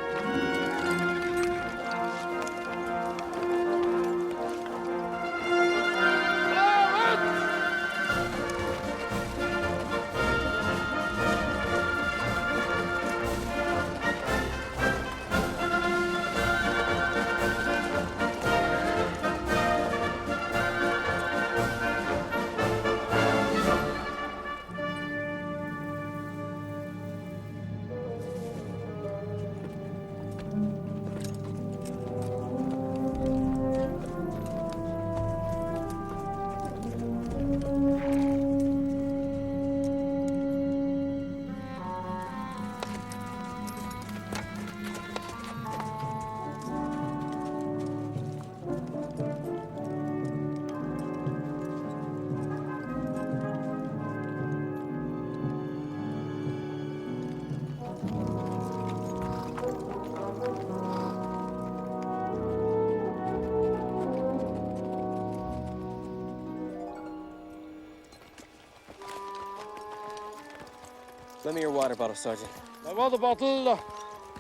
Speaker 21: Lend me your water bottle, Sergeant.
Speaker 20: My water bottle?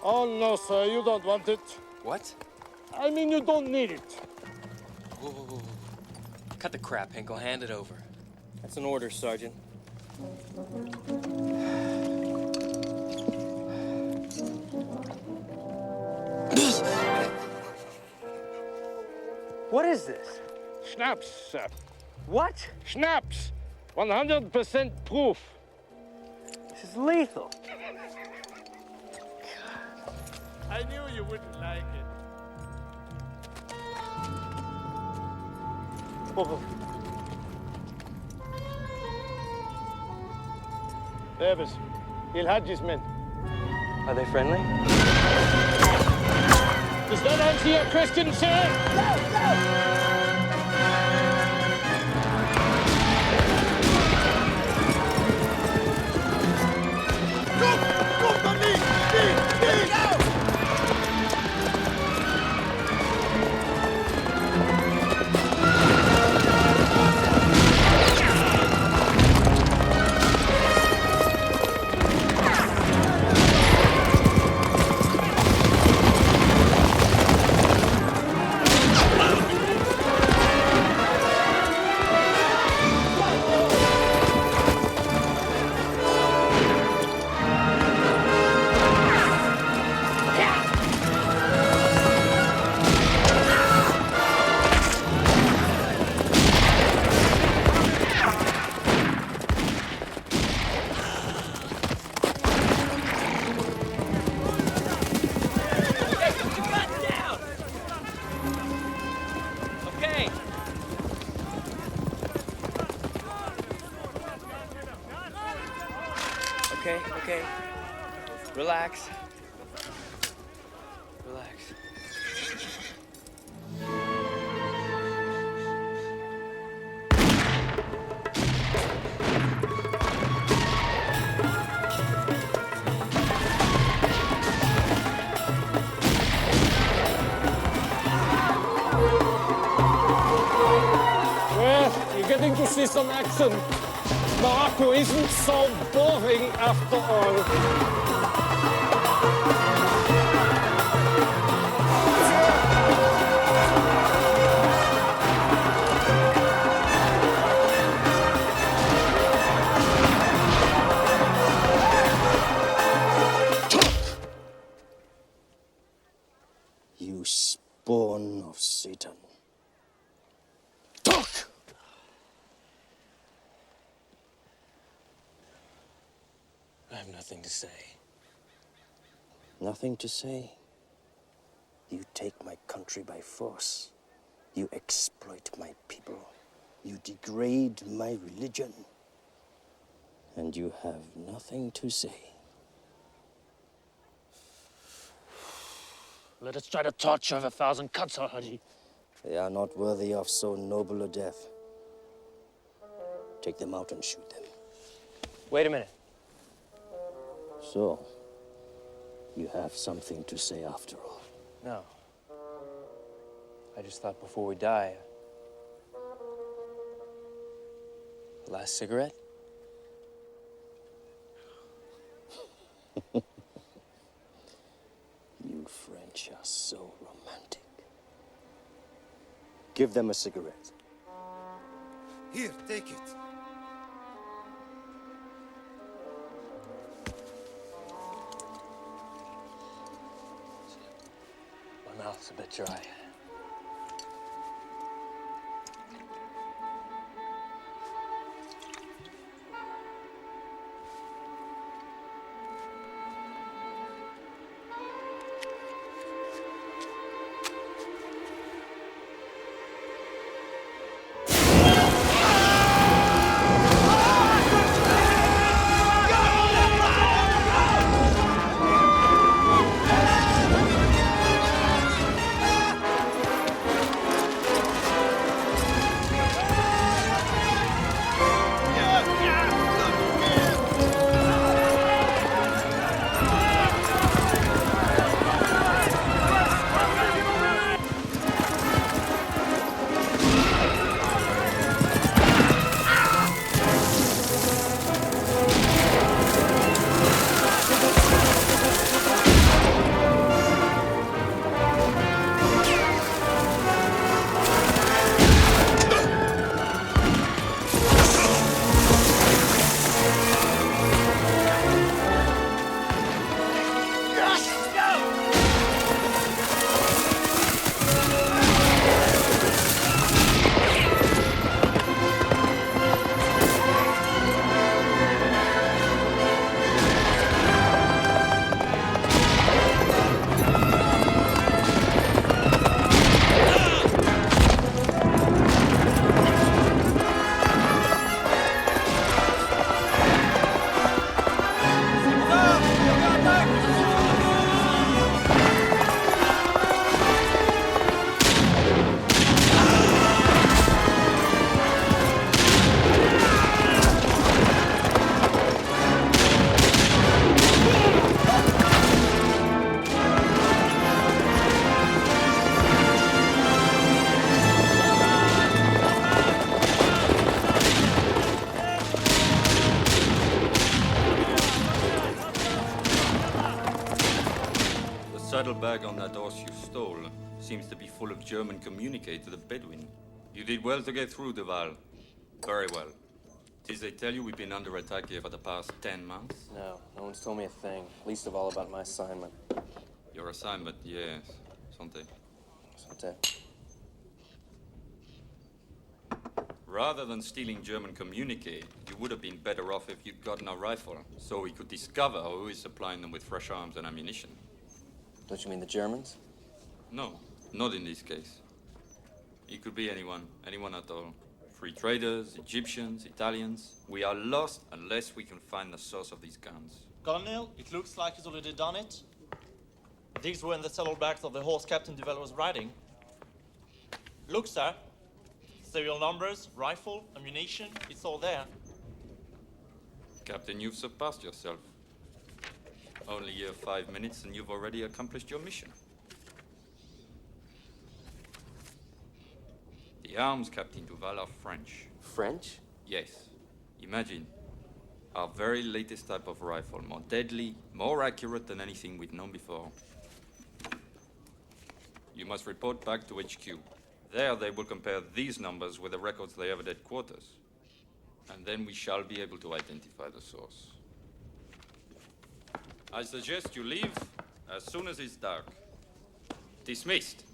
Speaker 20: Oh, no, sir, you don't want it.
Speaker 21: What?
Speaker 20: I mean, you don't need it.
Speaker 21: Whoa, whoa, whoa. Cut the crap, Hinkle. Hand it over. That's an order, Sergeant.
Speaker 14: What is this?
Speaker 20: Schnapps, sir.
Speaker 14: What?
Speaker 20: Schnapps. 100% proof.
Speaker 14: This is lethal.
Speaker 20: I knew you wouldn't like it. Oh. Davis, he'll have his men.
Speaker 14: Are they friendly?
Speaker 20: Does that answer your question, sir?
Speaker 6: Okay. Relax. Relax.
Speaker 20: Well, you're getting to see some action. Morocco isn't so boring after all.
Speaker 19: You spawn of Satan. Talk!
Speaker 21: I have nothing to say.
Speaker 19: Nothing to say? You take my country by force. You exploit my people. You degrade my religion. And you have nothing to say.
Speaker 20: Let us try to torture 1,000 cuts already.
Speaker 19: They are not worthy of so noble a death. Take them out and shoot them.
Speaker 6: Wait a minute.
Speaker 19: So, you have something to say after all.
Speaker 6: No. I just thought before we die. Last cigarette?
Speaker 19: You French are so romantic. Give them a cigarette.
Speaker 16: Here, take it.
Speaker 6: My mouth's a bit dry.
Speaker 4: bag on that horse you stole seems to be full of German communique to the Bedouin. You did well to get through, Duval. Very well. Did they tell you we've been under attack here for the past 10 months?
Speaker 21: No, no one's told me a thing. Least of all about my assignment.
Speaker 4: Your assignment, yes. Santé.
Speaker 21: Santé.
Speaker 4: Rather than stealing German communique, you would have been better off if you'd gotten a rifle, so we could discover who is supplying them with fresh arms and ammunition.
Speaker 21: Don't you mean the Germans?
Speaker 4: No, not in this case. It could be anyone at all. Free traders, Egyptians, Italians. We are lost unless we can find the source of these guns.
Speaker 22: Colonel, it looks like he's already done it. These were in the saddlebags of the horse Captain Duval was riding. Look, sir. Serial numbers, rifle, ammunition, it's all there.
Speaker 4: Captain, you've surpassed yourself. Only 5 minutes and you've already accomplished your mission. The arms, Captain Duval, are French.
Speaker 21: French?
Speaker 4: Yes. Imagine. Our very latest type of rifle. More deadly, more accurate than anything we've known before. You must report back to HQ. There they will compare these numbers with the records they have at headquarters. And then we shall be able to identify the source. I suggest you leave as soon as it's dark. Dismissed.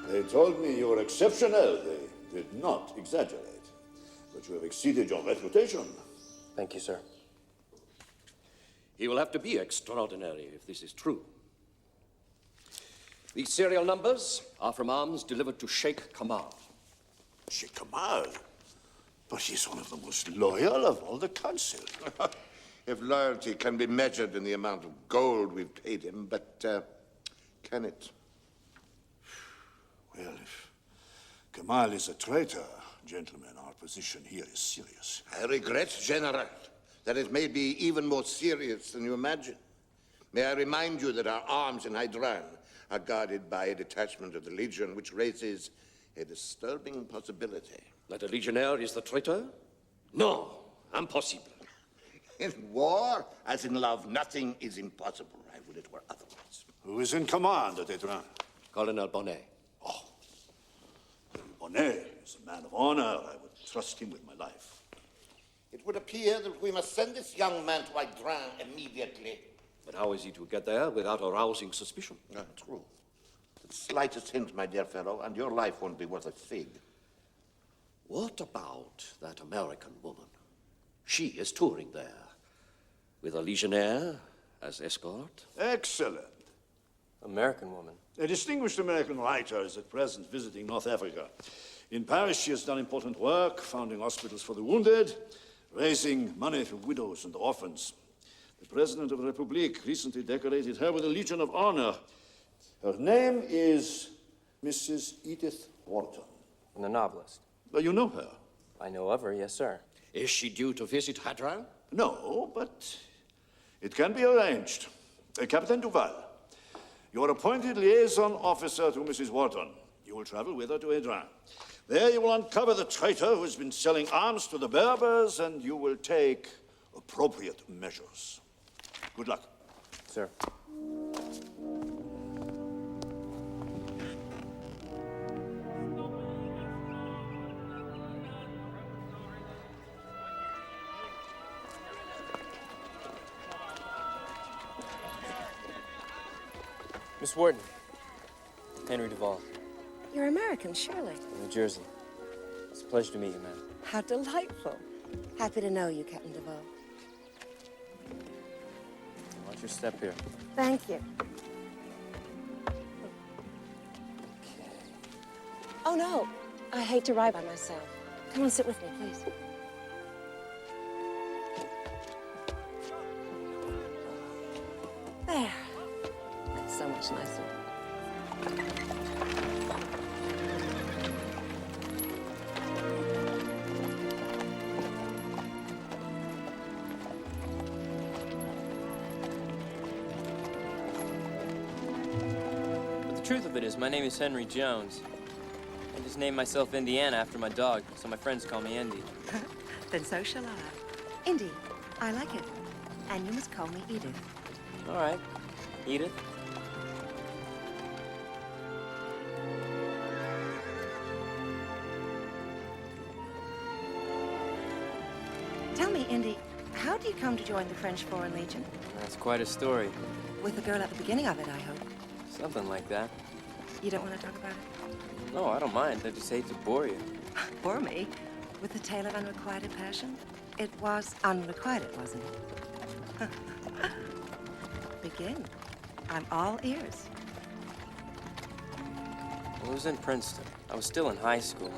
Speaker 23: They told me you were exceptional. They did not exaggerate. But you have exceeded your reputation.
Speaker 21: Thank you, sir.
Speaker 19: He will have to be extraordinary if this is true. These serial numbers are from arms delivered to Sheikh Kamal.
Speaker 23: Sheikh Kamal? But he's one of the most loyal of all the council.
Speaker 24: If loyalty can be measured in the amount of gold we've paid him, but can it?
Speaker 23: Well, if Kamal is a traitor, gentlemen, our position here is serious.
Speaker 24: I regret, General, that it may be even more serious than you imagine. May I remind you that our arms in Hydran are guarded by a detachment of the Legion, which raises a disturbing possibility.
Speaker 19: That a legionnaire is the traitor? No, impossible.
Speaker 24: In war, as in love, nothing is impossible. I would it were otherwise.
Speaker 23: Who is in command at Hydran?
Speaker 19: Colonel Bonnet.
Speaker 23: Bonnet is a man of honor. I would trust him with my life.
Speaker 24: It would appear that we must send this young man to Hydran immediately.
Speaker 19: But how is he to get there without arousing suspicion?
Speaker 24: True. The slightest hint, my dear fellow, and your life won't be worth a fig.
Speaker 19: What about that American woman? She is touring there, with a legionnaire as escort.
Speaker 23: Excellent.
Speaker 21: American woman?
Speaker 23: A distinguished American writer is at present visiting North Africa. In Paris, she has done important work, founding hospitals for the wounded, raising money for widows and orphans. The President of the Republic recently decorated her with the Legion of Honor. Her name is Mrs. Edith Wharton.
Speaker 21: And the novelist?
Speaker 23: Well, you know her.
Speaker 21: I know of her, yes, sir.
Speaker 19: Is she due to visit Hydran?
Speaker 23: No, but it can be arranged. Captain Duval, you are appointed liaison officer to Mrs. Wharton. You will travel with her to Hydran. There you will uncover the traitor who has been selling arms to the Berbers, and you will take appropriate measures. Good luck.
Speaker 21: Sir. Miss Wharton. Henry Duval.
Speaker 25: You're American, surely.
Speaker 21: New Jersey. It's a pleasure to meet you, ma'am.
Speaker 25: How delightful. Happy to know you, Captain Duval.
Speaker 21: Watch your step here.
Speaker 25: Thank you. Oh, no. I hate to ride by myself. Come and sit with me, please. There. That's so much nicer.
Speaker 21: But the truth of it is, my name is Henry Jones. just named myself Indiana after my dog, so my friends call me Indy.
Speaker 3: Then so shall I. Indy, I like it. And you must call me Edith.
Speaker 21: All right, Edith.
Speaker 3: Tell me, Indy, how do you come to join the French Foreign Legion?
Speaker 21: That's quite a story.
Speaker 3: With the girl at the beginning of it, I hope.
Speaker 21: Something like that.
Speaker 3: You don't want to talk about it?
Speaker 21: No, I don't mind. I just hate to bore you.
Speaker 3: Bore me? With the tale of unrequited passion? It was unrequited, wasn't it? Begin. I'm all ears.
Speaker 21: Well, it was in Princeton. I was still in high school,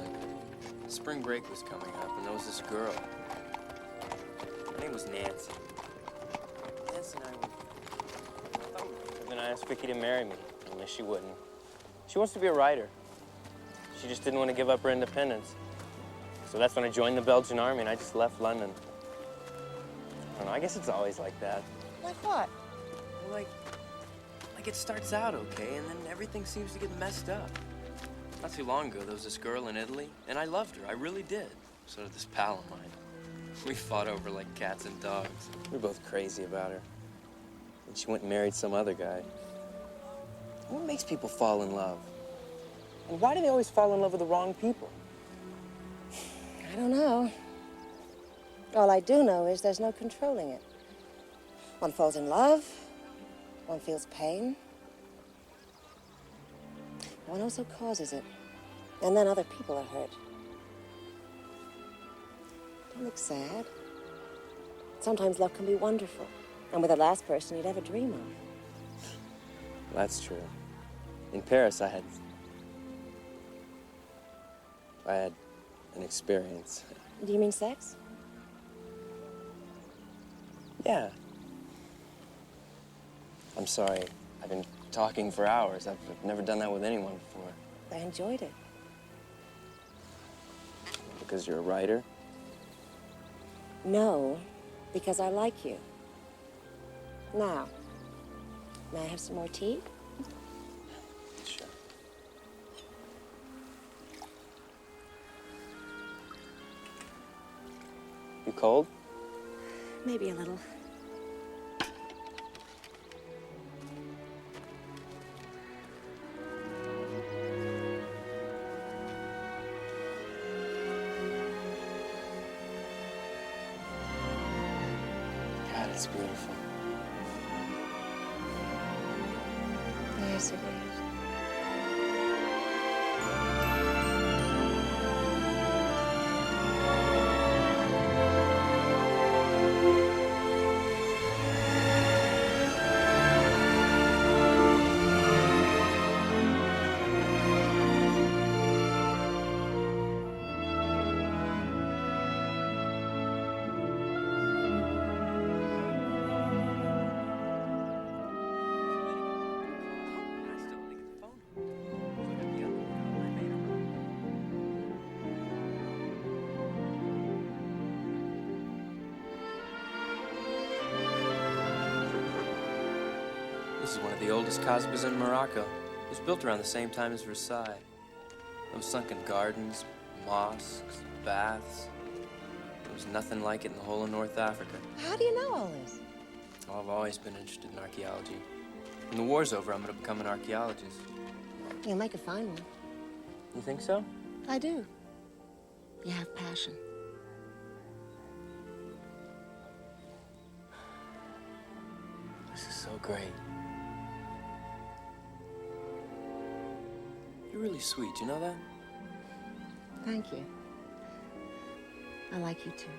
Speaker 21: and spring break was coming up, and there was this girl. Her name was Nancy. Nancy and then I asked Vicky to marry me, only she wouldn't. She wants to be a writer. She just didn't want to give up her independence. So that's when I joined the Belgian army, and I just left London. I don't know, I guess it's always like that.
Speaker 3: Like what?
Speaker 21: Well, like it starts out okay, and then everything seems to get messed up. Not too long ago, there was this girl in Italy, and I loved her. I really did. So did this pal of mine. We fought over like cats and dogs. We were both crazy about her. And she went and married some other guy. What makes people fall in love? And why do they always fall in love with the wrong people?
Speaker 3: I don't know. All I do know is there's no controlling it. One falls in love. One feels pain. One also causes it. And then other people are hurt. Don't look sad. Sometimes love can be wonderful. And with the last person you'd ever dream of.
Speaker 21: That's true. In Paris, I had an experience.
Speaker 3: Do you mean sex?
Speaker 21: Yeah. I'm sorry. I've been talking for hours. I've never done that with anyone before.
Speaker 3: I enjoyed it.
Speaker 21: Because you're a writer?
Speaker 3: No, because I like you. Now, may I have some more tea?
Speaker 21: Sure. You cold?
Speaker 3: Maybe a little.
Speaker 21: God, it's beautiful.
Speaker 3: Yes, it is.
Speaker 21: This is one of the oldest kasbahs in Morocco. It was built around the same time as Versailles. There was sunken gardens, mosques, baths. There was nothing like it in the whole of North Africa.
Speaker 3: How do you know all this?
Speaker 21: Oh, I've always been interested in archaeology. When the war's over, I'm going to become an archaeologist.
Speaker 3: You'll make a fine one.
Speaker 21: You think so?
Speaker 3: I do. You have passion.
Speaker 21: This is so great. You're really sweet, you know that?
Speaker 3: Thank you. I like you too.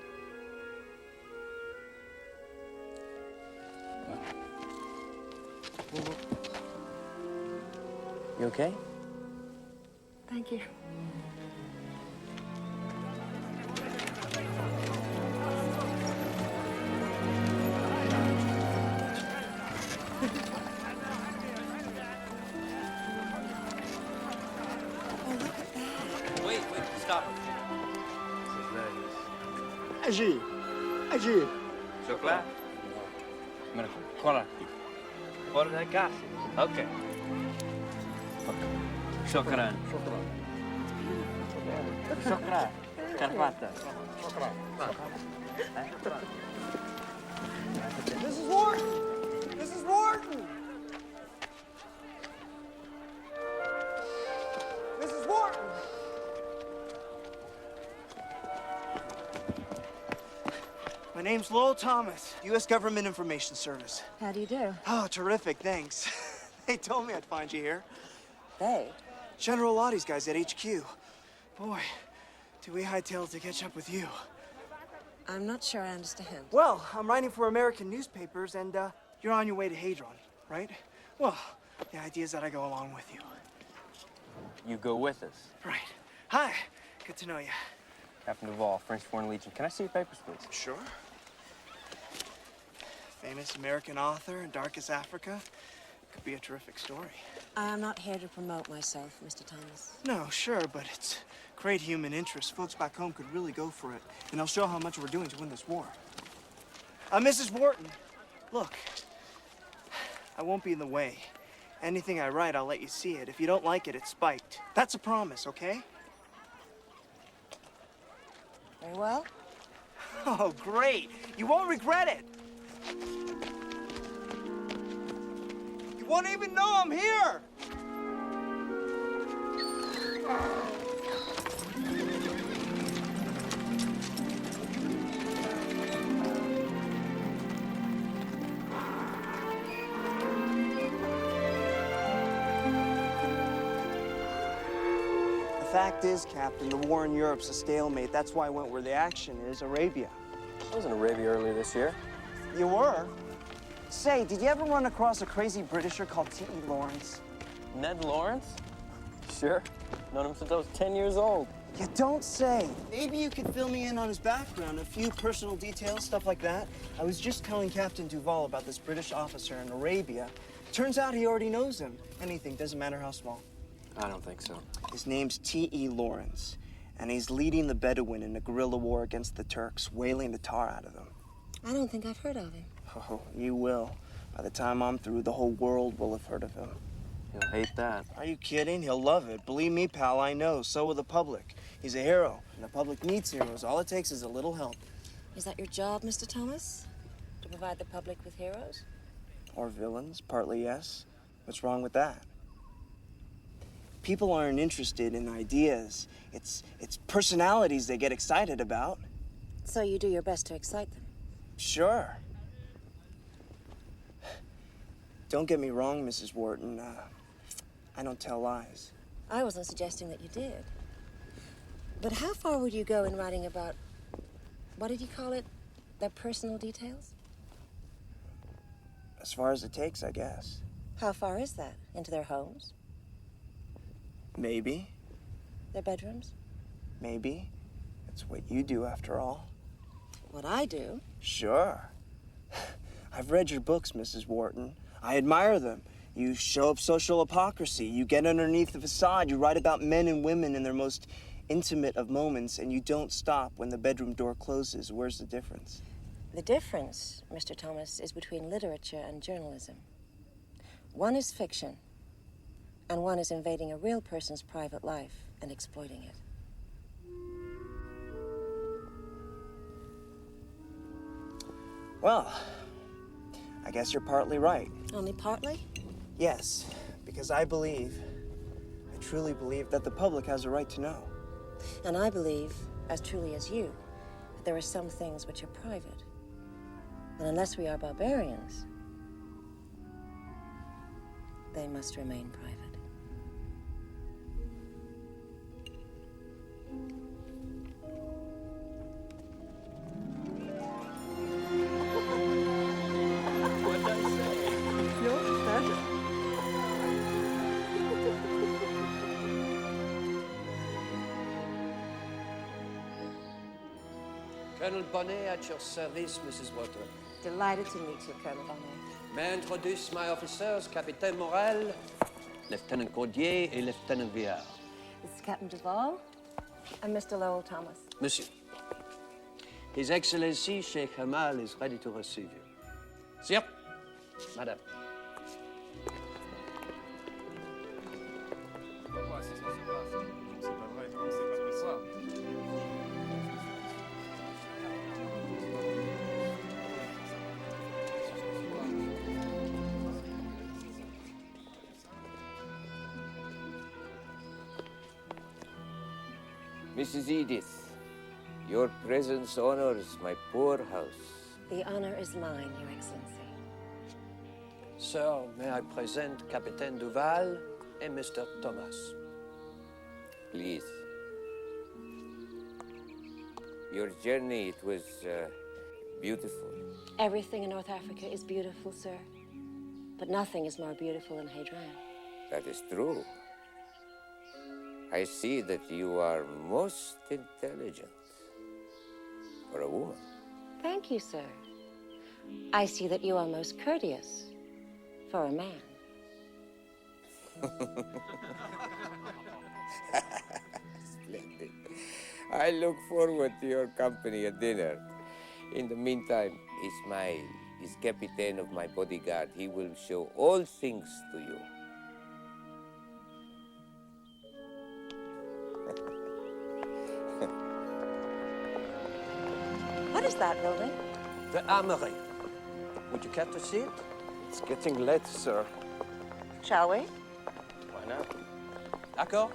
Speaker 21: You okay?
Speaker 3: Thank you.
Speaker 21: Wait, stop.
Speaker 14: Agir. Agir.
Speaker 21: Chocolate? Quality. What I got? Okay. شكرا.
Speaker 14: شكرا.
Speaker 21: شكرا. Carpata.
Speaker 14: Mrs. Wharton! Mrs. Wharton! Mrs. Wharton! My name's Lowell Thomas, U.S. Government Information Service.
Speaker 3: How do you do?
Speaker 14: Oh, terrific, thanks. They told me I'd find you here.
Speaker 3: They?
Speaker 14: General Lottie's guys at HQ. Boy, do we hightail it to catch up with you.
Speaker 3: I'm not sure I understand.
Speaker 14: Well, I'm writing for American newspapers, and you're on your way to Hadron, right? Well, the idea is that I go along with you.
Speaker 21: You go with us.
Speaker 14: Right. Hi. Good to know you.
Speaker 21: Captain Duvall, French Foreign Legion. Can I see your papers, please?
Speaker 14: Sure. Famous American author in Darkest Africa. Could be a terrific story.
Speaker 3: I am not here to promote myself, Mr. Thomas.
Speaker 14: No, sure, but it's great human interest. Folks back home could really go for it, and I'll show how much we're doing to win this war. Mrs. Wharton, look, I won't be in the way. Anything I write, I'll let you see it. If you don't like it, it's spiked. That's a promise, okay?
Speaker 3: Very well.
Speaker 14: Oh, great. You won't regret it. You won't even know I'm here. The fact is, Captain, the war in Europe's a stalemate. That's why I went where the action is, Arabia.
Speaker 21: I was in Arabia earlier this year.
Speaker 14: You were? Say, did you ever run across a crazy Britisher called T.E. Lawrence?
Speaker 21: Ned Lawrence? Sure. Known him since I was 10 years old.
Speaker 14: You don't say. Maybe you could fill me in on his background, a few personal details, stuff like that. I was just telling Captain Duvall about this British officer in Arabia. Turns out he already knows him. Anything, doesn't matter how small.
Speaker 21: I don't think so.
Speaker 14: His name's T.E. Lawrence, and he's leading the Bedouin in a guerrilla war against the Turks, whaling the tar out of them.
Speaker 3: I don't think I've heard of him.
Speaker 14: Oh, you will. By the time I'm through, the whole world will have heard of him.
Speaker 21: He'll hate that.
Speaker 14: Are you kidding? He'll love it. Believe me, pal, I know. So will the public. He's a hero, and the public needs heroes. All it takes is a little help.
Speaker 3: Is that your job, Mr. Thomas? To provide the public with heroes?
Speaker 14: Or villains, partly yes. What's wrong with that? People aren't interested in ideas. It's personalities they get excited about.
Speaker 3: So you do your best to excite them?
Speaker 14: Sure. Don't get me wrong, Mrs. Wharton. I don't tell lies.
Speaker 3: I wasn't suggesting that you did. But how far would you go in writing about, what did you call it, their personal details?
Speaker 14: As far as it takes, I guess.
Speaker 3: How far is that? Into their homes?
Speaker 14: Maybe.
Speaker 3: Their bedrooms?
Speaker 14: Maybe. It's what you do, after all.
Speaker 3: What I do?
Speaker 14: Sure. I've read your books, Mrs. Wharton. I admire them. You show up social hypocrisy. You get underneath the facade. You write about men and women in their most intimate of moments, and you don't stop when the bedroom door closes. Where's the difference?
Speaker 3: The difference, Mr. Thomas, is between literature and journalism. One is fiction, and one is invading a real person's private life and exploiting it.
Speaker 14: Well, I guess you're partly right.
Speaker 3: Only partly?
Speaker 14: Yes, because I truly believe that the public has a right to know.
Speaker 3: And I believe, as truly as you, that there are some things which are private. And unless we are barbarians, they must remain private.
Speaker 19: Colonel Bonnet at your service, Mrs. Wharton.
Speaker 3: Delighted to meet you, Colonel Bonnet.
Speaker 19: May I introduce my officers, Capitaine Morel, Lieutenant Cordier, et Lieutenant Viard.
Speaker 3: This is Captain Duvall and Mr. Lowell Thomas.
Speaker 19: Monsieur, His Excellency Sheikh Hamal is ready to receive you. Sir, Madame.
Speaker 5: Mrs. Edith, your presence honors my poor house.
Speaker 3: The honor is mine, Your Excellency.
Speaker 7: Sir, may I present Capitaine Duval and Mr. Thomas?
Speaker 5: Please. Your journey, it was beautiful.
Speaker 3: Everything in North Africa is beautiful, sir. But nothing is more beautiful than Hadran.
Speaker 5: That is true. I see that you are most intelligent for a woman.
Speaker 3: Thank you, sir. I see that you are most courteous for a man.
Speaker 5: Splendid. I look forward to your company at dinner. In the meantime, Ismail is captain of my bodyguard. He will show all things to you.
Speaker 3: What is that, Roland?
Speaker 7: The armory. Would you care to see it? It's getting late, sir.
Speaker 3: Shall we?
Speaker 7: Why not? D'accord.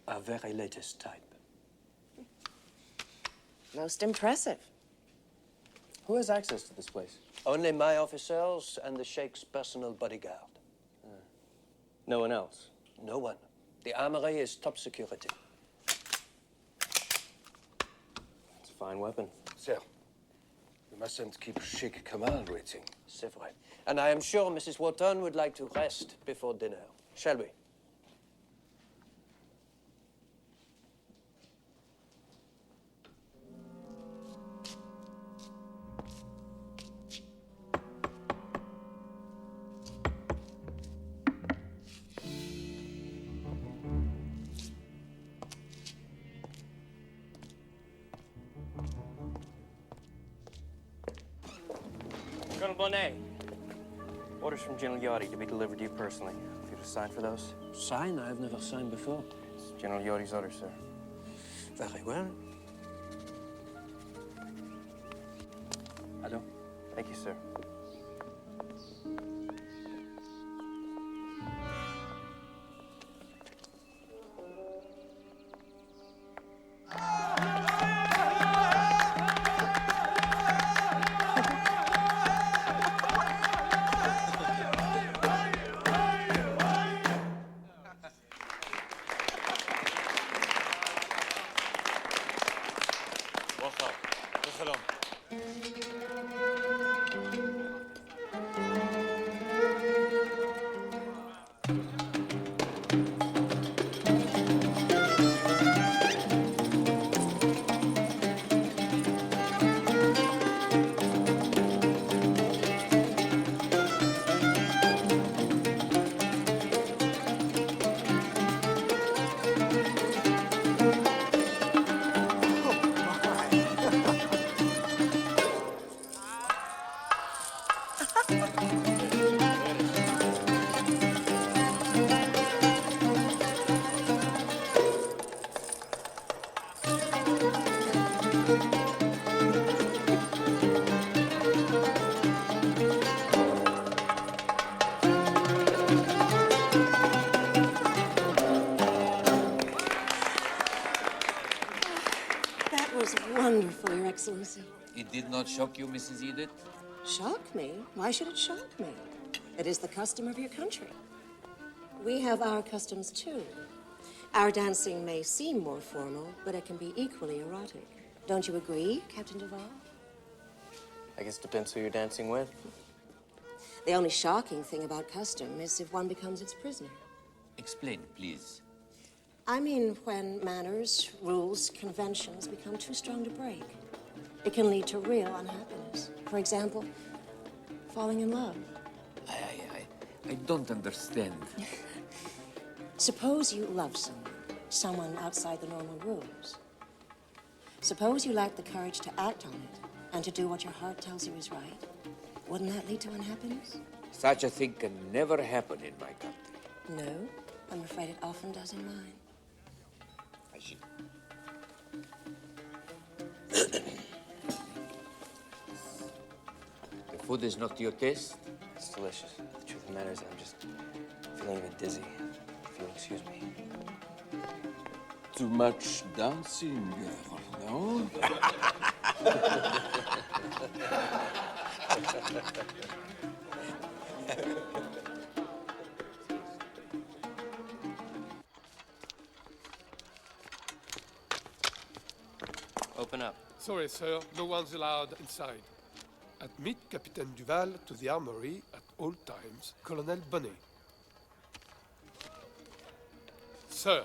Speaker 7: A very latest type.
Speaker 3: Most impressive.
Speaker 21: Who has access to this place?
Speaker 7: Only my officers and the Sheikh's personal bodyguard.
Speaker 21: No one else?
Speaker 7: No one. The armory is top security.
Speaker 21: It's a fine weapon.
Speaker 12: Sir, you mustn't keep Sheikh Kamal waiting.
Speaker 7: C'est vrai. And I am sure Mrs. Wharton would like to rest before dinner. Shall we?
Speaker 21: Colonel Bonnet. Orders from General Yachty to be delivered to you personally. If you to sign for those.
Speaker 7: Sign? I have never signed before.
Speaker 21: It's General Yachty's orders, sir.
Speaker 7: Very well.
Speaker 21: Hello. Thank you, sir.
Speaker 3: Wonderful, Your Excellency.
Speaker 5: It did not shock you, Mrs. Edith?
Speaker 3: Shock me? Why should it shock me? It is the custom of your country. We have our customs, too. Our dancing may seem more formal, but it can be equally erotic. Don't you agree, Captain Duval?
Speaker 21: I guess it depends who you're dancing with.
Speaker 3: The only shocking thing about custom is if one becomes its prisoner.
Speaker 5: Explain, please.
Speaker 3: I mean, when manners, rules, conventions become too strong to break. It can lead to real unhappiness. For example, falling in love.
Speaker 5: I don't understand.
Speaker 3: Suppose you love someone outside the normal rules. Suppose you lack the courage to act on it and to do what your heart tells you is right. Wouldn't that lead to unhappiness?
Speaker 5: Such a thing can never happen in my country.
Speaker 3: No, I'm afraid it often does in mine.
Speaker 5: I see. The food is not to your taste?
Speaker 21: It's delicious. The truth of the matter is I'm just feeling a bit dizzy.
Speaker 2: excuse me.
Speaker 17: Too much dancing, no?
Speaker 21: Open up.
Speaker 20: Sorry, sir. No one's allowed inside. Admit Captain Duval to the armory at all times. Colonel Bonnet. Sir.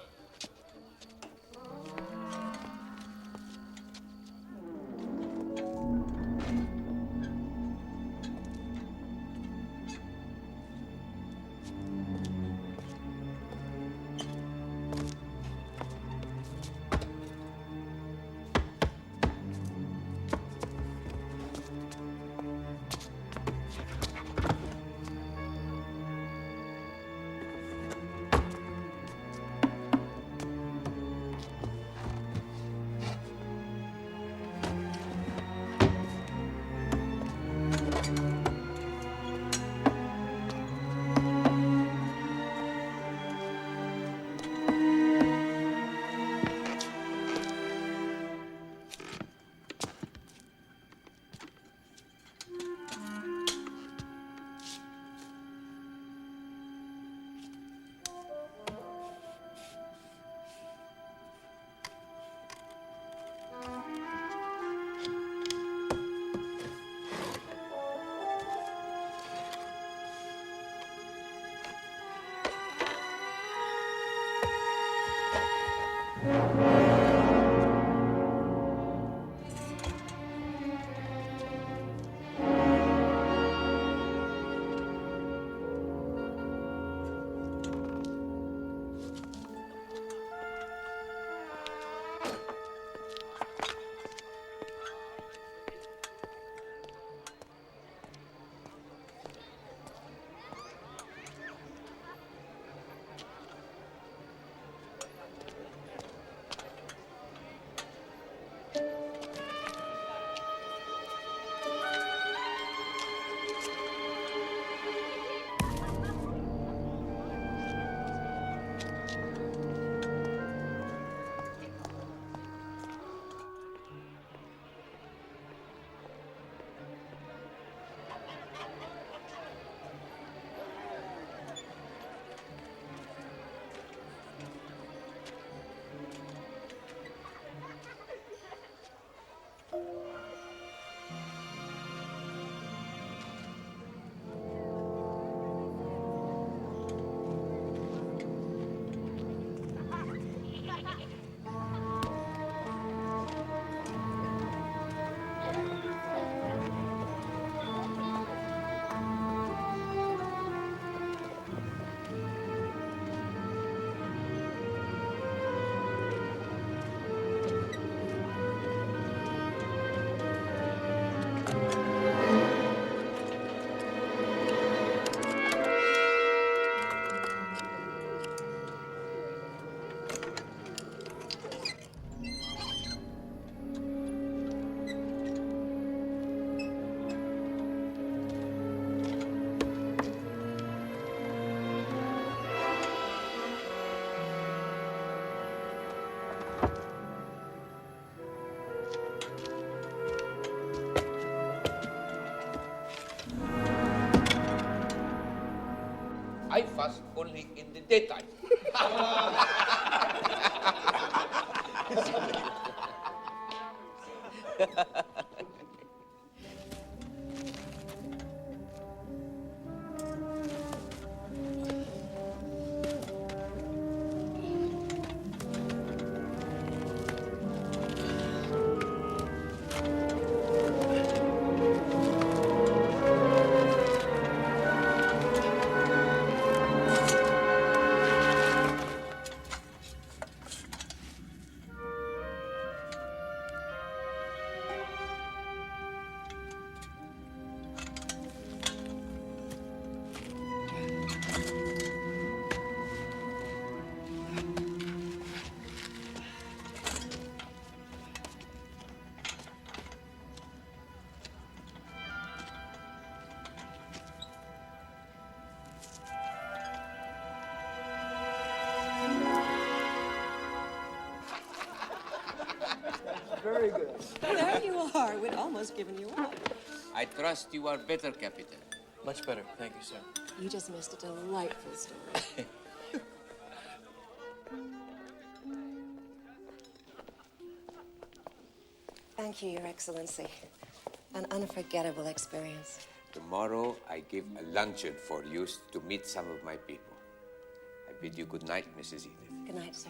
Speaker 5: I fast only in the daytime.
Speaker 14: Very good.
Speaker 3: There you are. We'd almost given you up.
Speaker 5: I trust you are better, Captain.
Speaker 21: Much better, thank you, sir.
Speaker 3: You just missed a delightful story. Thank you, Your Excellency. An unforgettable experience.
Speaker 5: Tomorrow, I give a luncheon for you to meet some of my people. I bid you good night, Mrs. Edith.
Speaker 3: Good night, sir.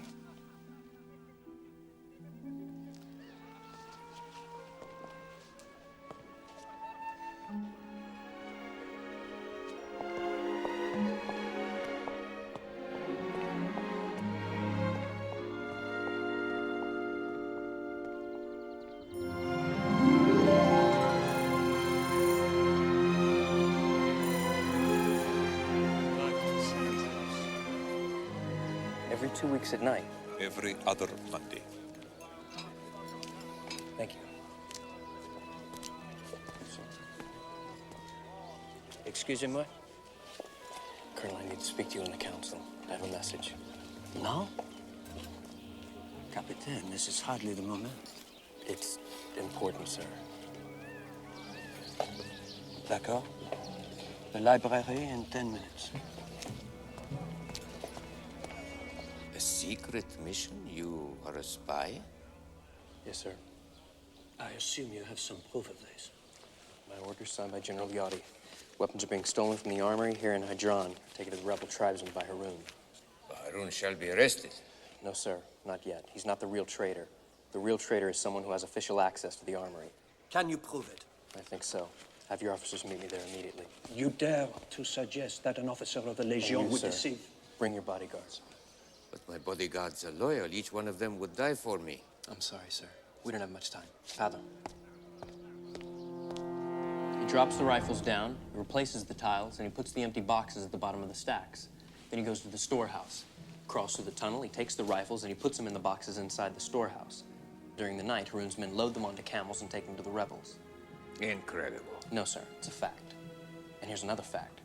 Speaker 21: Every 2 weeks at night.
Speaker 2: Every other Monday.
Speaker 21: Thank you.
Speaker 7: Excusez-moi.
Speaker 21: Colonel, I need to speak to you in the council. I have a message.
Speaker 7: No? Captain, this is hardly the moment.
Speaker 21: It's important, sir.
Speaker 7: D'accord. The library in 10 minutes.
Speaker 5: A secret mission? You are a spy?
Speaker 21: Yes, sir.
Speaker 7: I assume you have some proof of this.
Speaker 21: My orders signed by General Gotti. Weapons are being stolen from the armory here in Hydron, taken to the rebel tribesmen by Haroun.
Speaker 5: Haroun shall be arrested.
Speaker 21: No, sir, not yet. He's not the real traitor. The real traitor is someone who has official access to the armory.
Speaker 7: Can you prove it?
Speaker 21: I think so. Have your officers meet me there immediately.
Speaker 7: You dare to suggest that an officer of the Legion would
Speaker 21: sir,
Speaker 7: deceive?
Speaker 21: Bring your bodyguards.
Speaker 5: But my bodyguards are loyal. Each one of them would die for me.
Speaker 21: I'm sorry, sir. We don't have much time. Father. He drops the rifles down, he replaces the tiles, and he puts the empty boxes at the bottom of the stacks. Then he goes to the storehouse, crawls through the tunnel, he takes the rifles, and he puts them in the boxes inside the storehouse. During the night, Haroun's men load them onto camels and take them to the rebels.
Speaker 5: Incredible.
Speaker 21: No, sir. It's a fact. And here's another fact.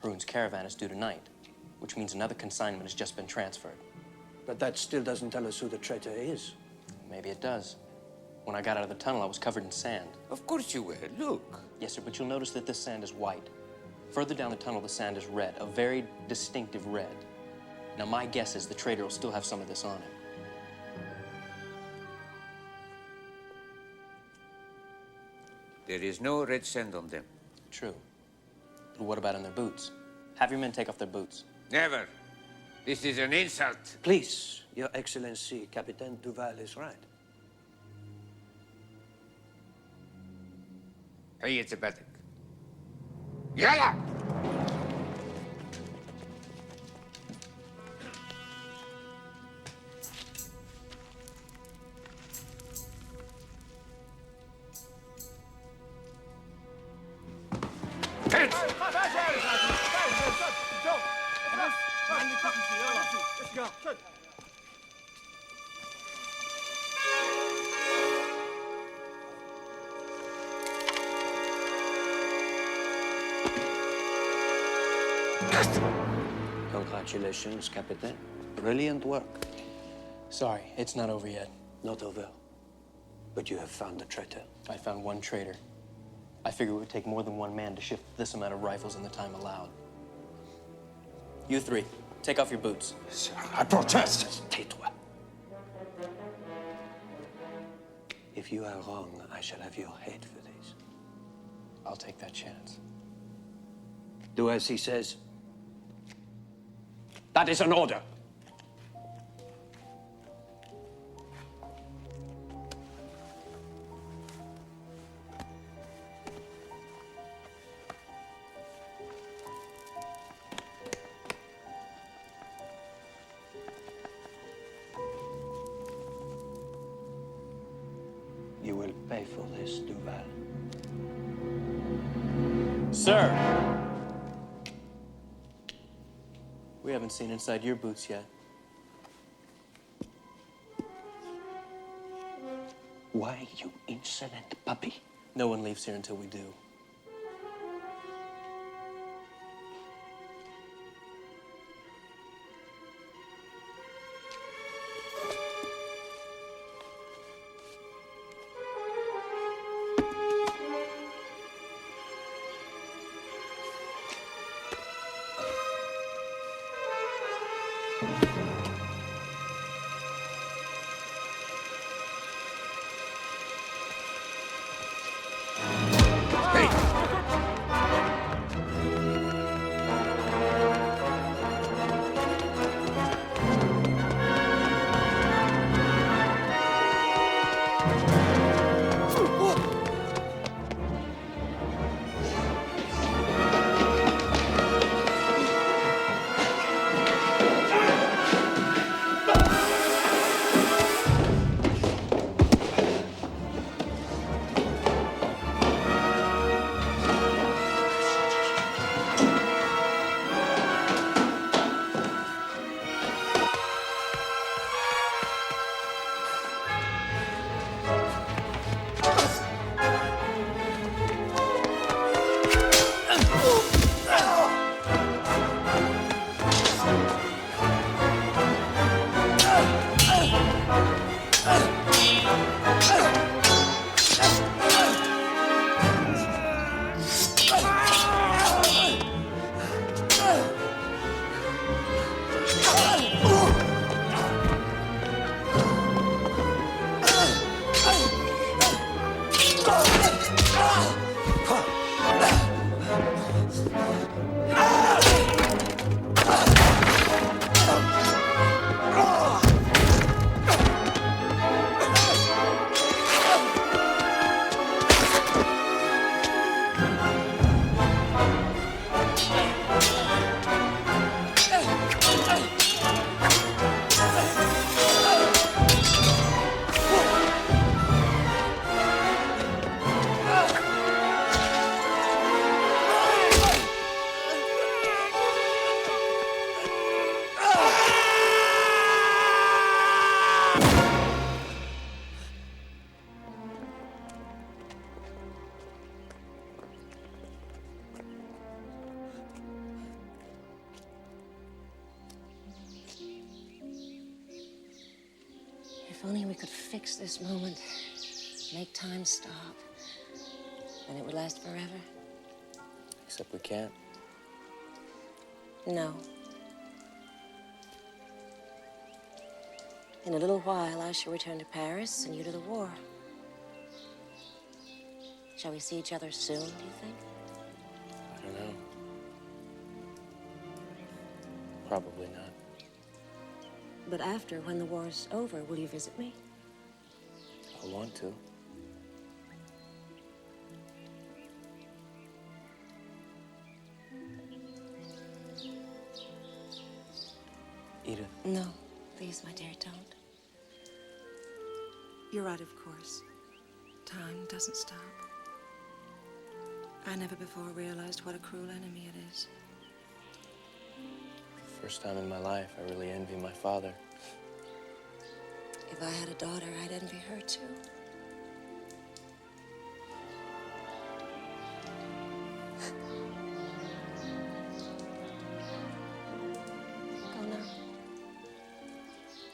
Speaker 21: Haroun's caravan is due tonight, which means another consignment has just been transferred.
Speaker 7: But that still doesn't tell us who the traitor is.
Speaker 21: Maybe it does. When I got out of the tunnel, I was covered in sand.
Speaker 5: Of course you were. Look.
Speaker 21: Yes, sir, but you'll notice that this sand is white. Further down the tunnel, the sand is red, a very distinctive red. Now, my guess is the traitor will still have some of this on him.
Speaker 5: There is no red sand on them.
Speaker 21: True. But what about in their boots? Have your men take off their boots.
Speaker 5: Never. This is an insult.
Speaker 7: Please, Your Excellency, Captain Duval is right.
Speaker 5: Hey, it's a batik. Yalla!
Speaker 7: Congratulations, Captain. Brilliant work.
Speaker 21: Sorry, it's not over yet.
Speaker 7: Not over. But you have found the traitor.
Speaker 21: I found one traitor. I figure it would take more than one man to shift this amount of rifles in the time allowed. You three, take off your boots.
Speaker 7: Sir, I protest. Tais-toi. If you are wrong, I shall have your head for this.
Speaker 21: I'll take that chance.
Speaker 7: Do as he says. That is an order. You will pay for this, Duval.
Speaker 21: Sir! We haven't seen inside your boots yet.
Speaker 7: Why, you insolent puppy?
Speaker 21: No one leaves here until we do.
Speaker 3: If only we could fix this moment, make time stop, then it would last forever.
Speaker 21: Except we can't.
Speaker 3: No. In a little while, I shall return to Paris and you to the war. Shall we see each other soon, do you think?
Speaker 21: I don't know. Probably not.
Speaker 3: But after, when the war's over, will you visit me?
Speaker 21: I want to. Edith.
Speaker 3: No, please, my dear, don't. You're right, of course. Time doesn't stop. I never before realized what a cruel enemy it is.
Speaker 21: First time in my life, I really envy my father.
Speaker 3: If I had a daughter, I'd envy her, too. Go now.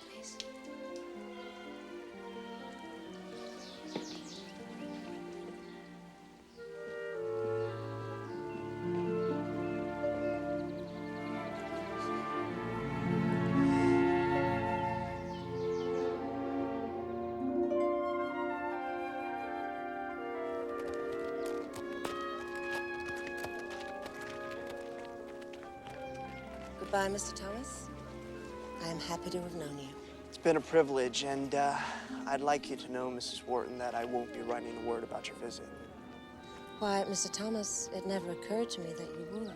Speaker 3: Please. Goodbye, Mr. Thomas. I am happy to have known you.
Speaker 8: It's been a privilege, and I'd like you to know, Mrs. Wharton, that I won't be writing a word about your visit.
Speaker 3: Why, Mr. Thomas, it never occurred to me that you would.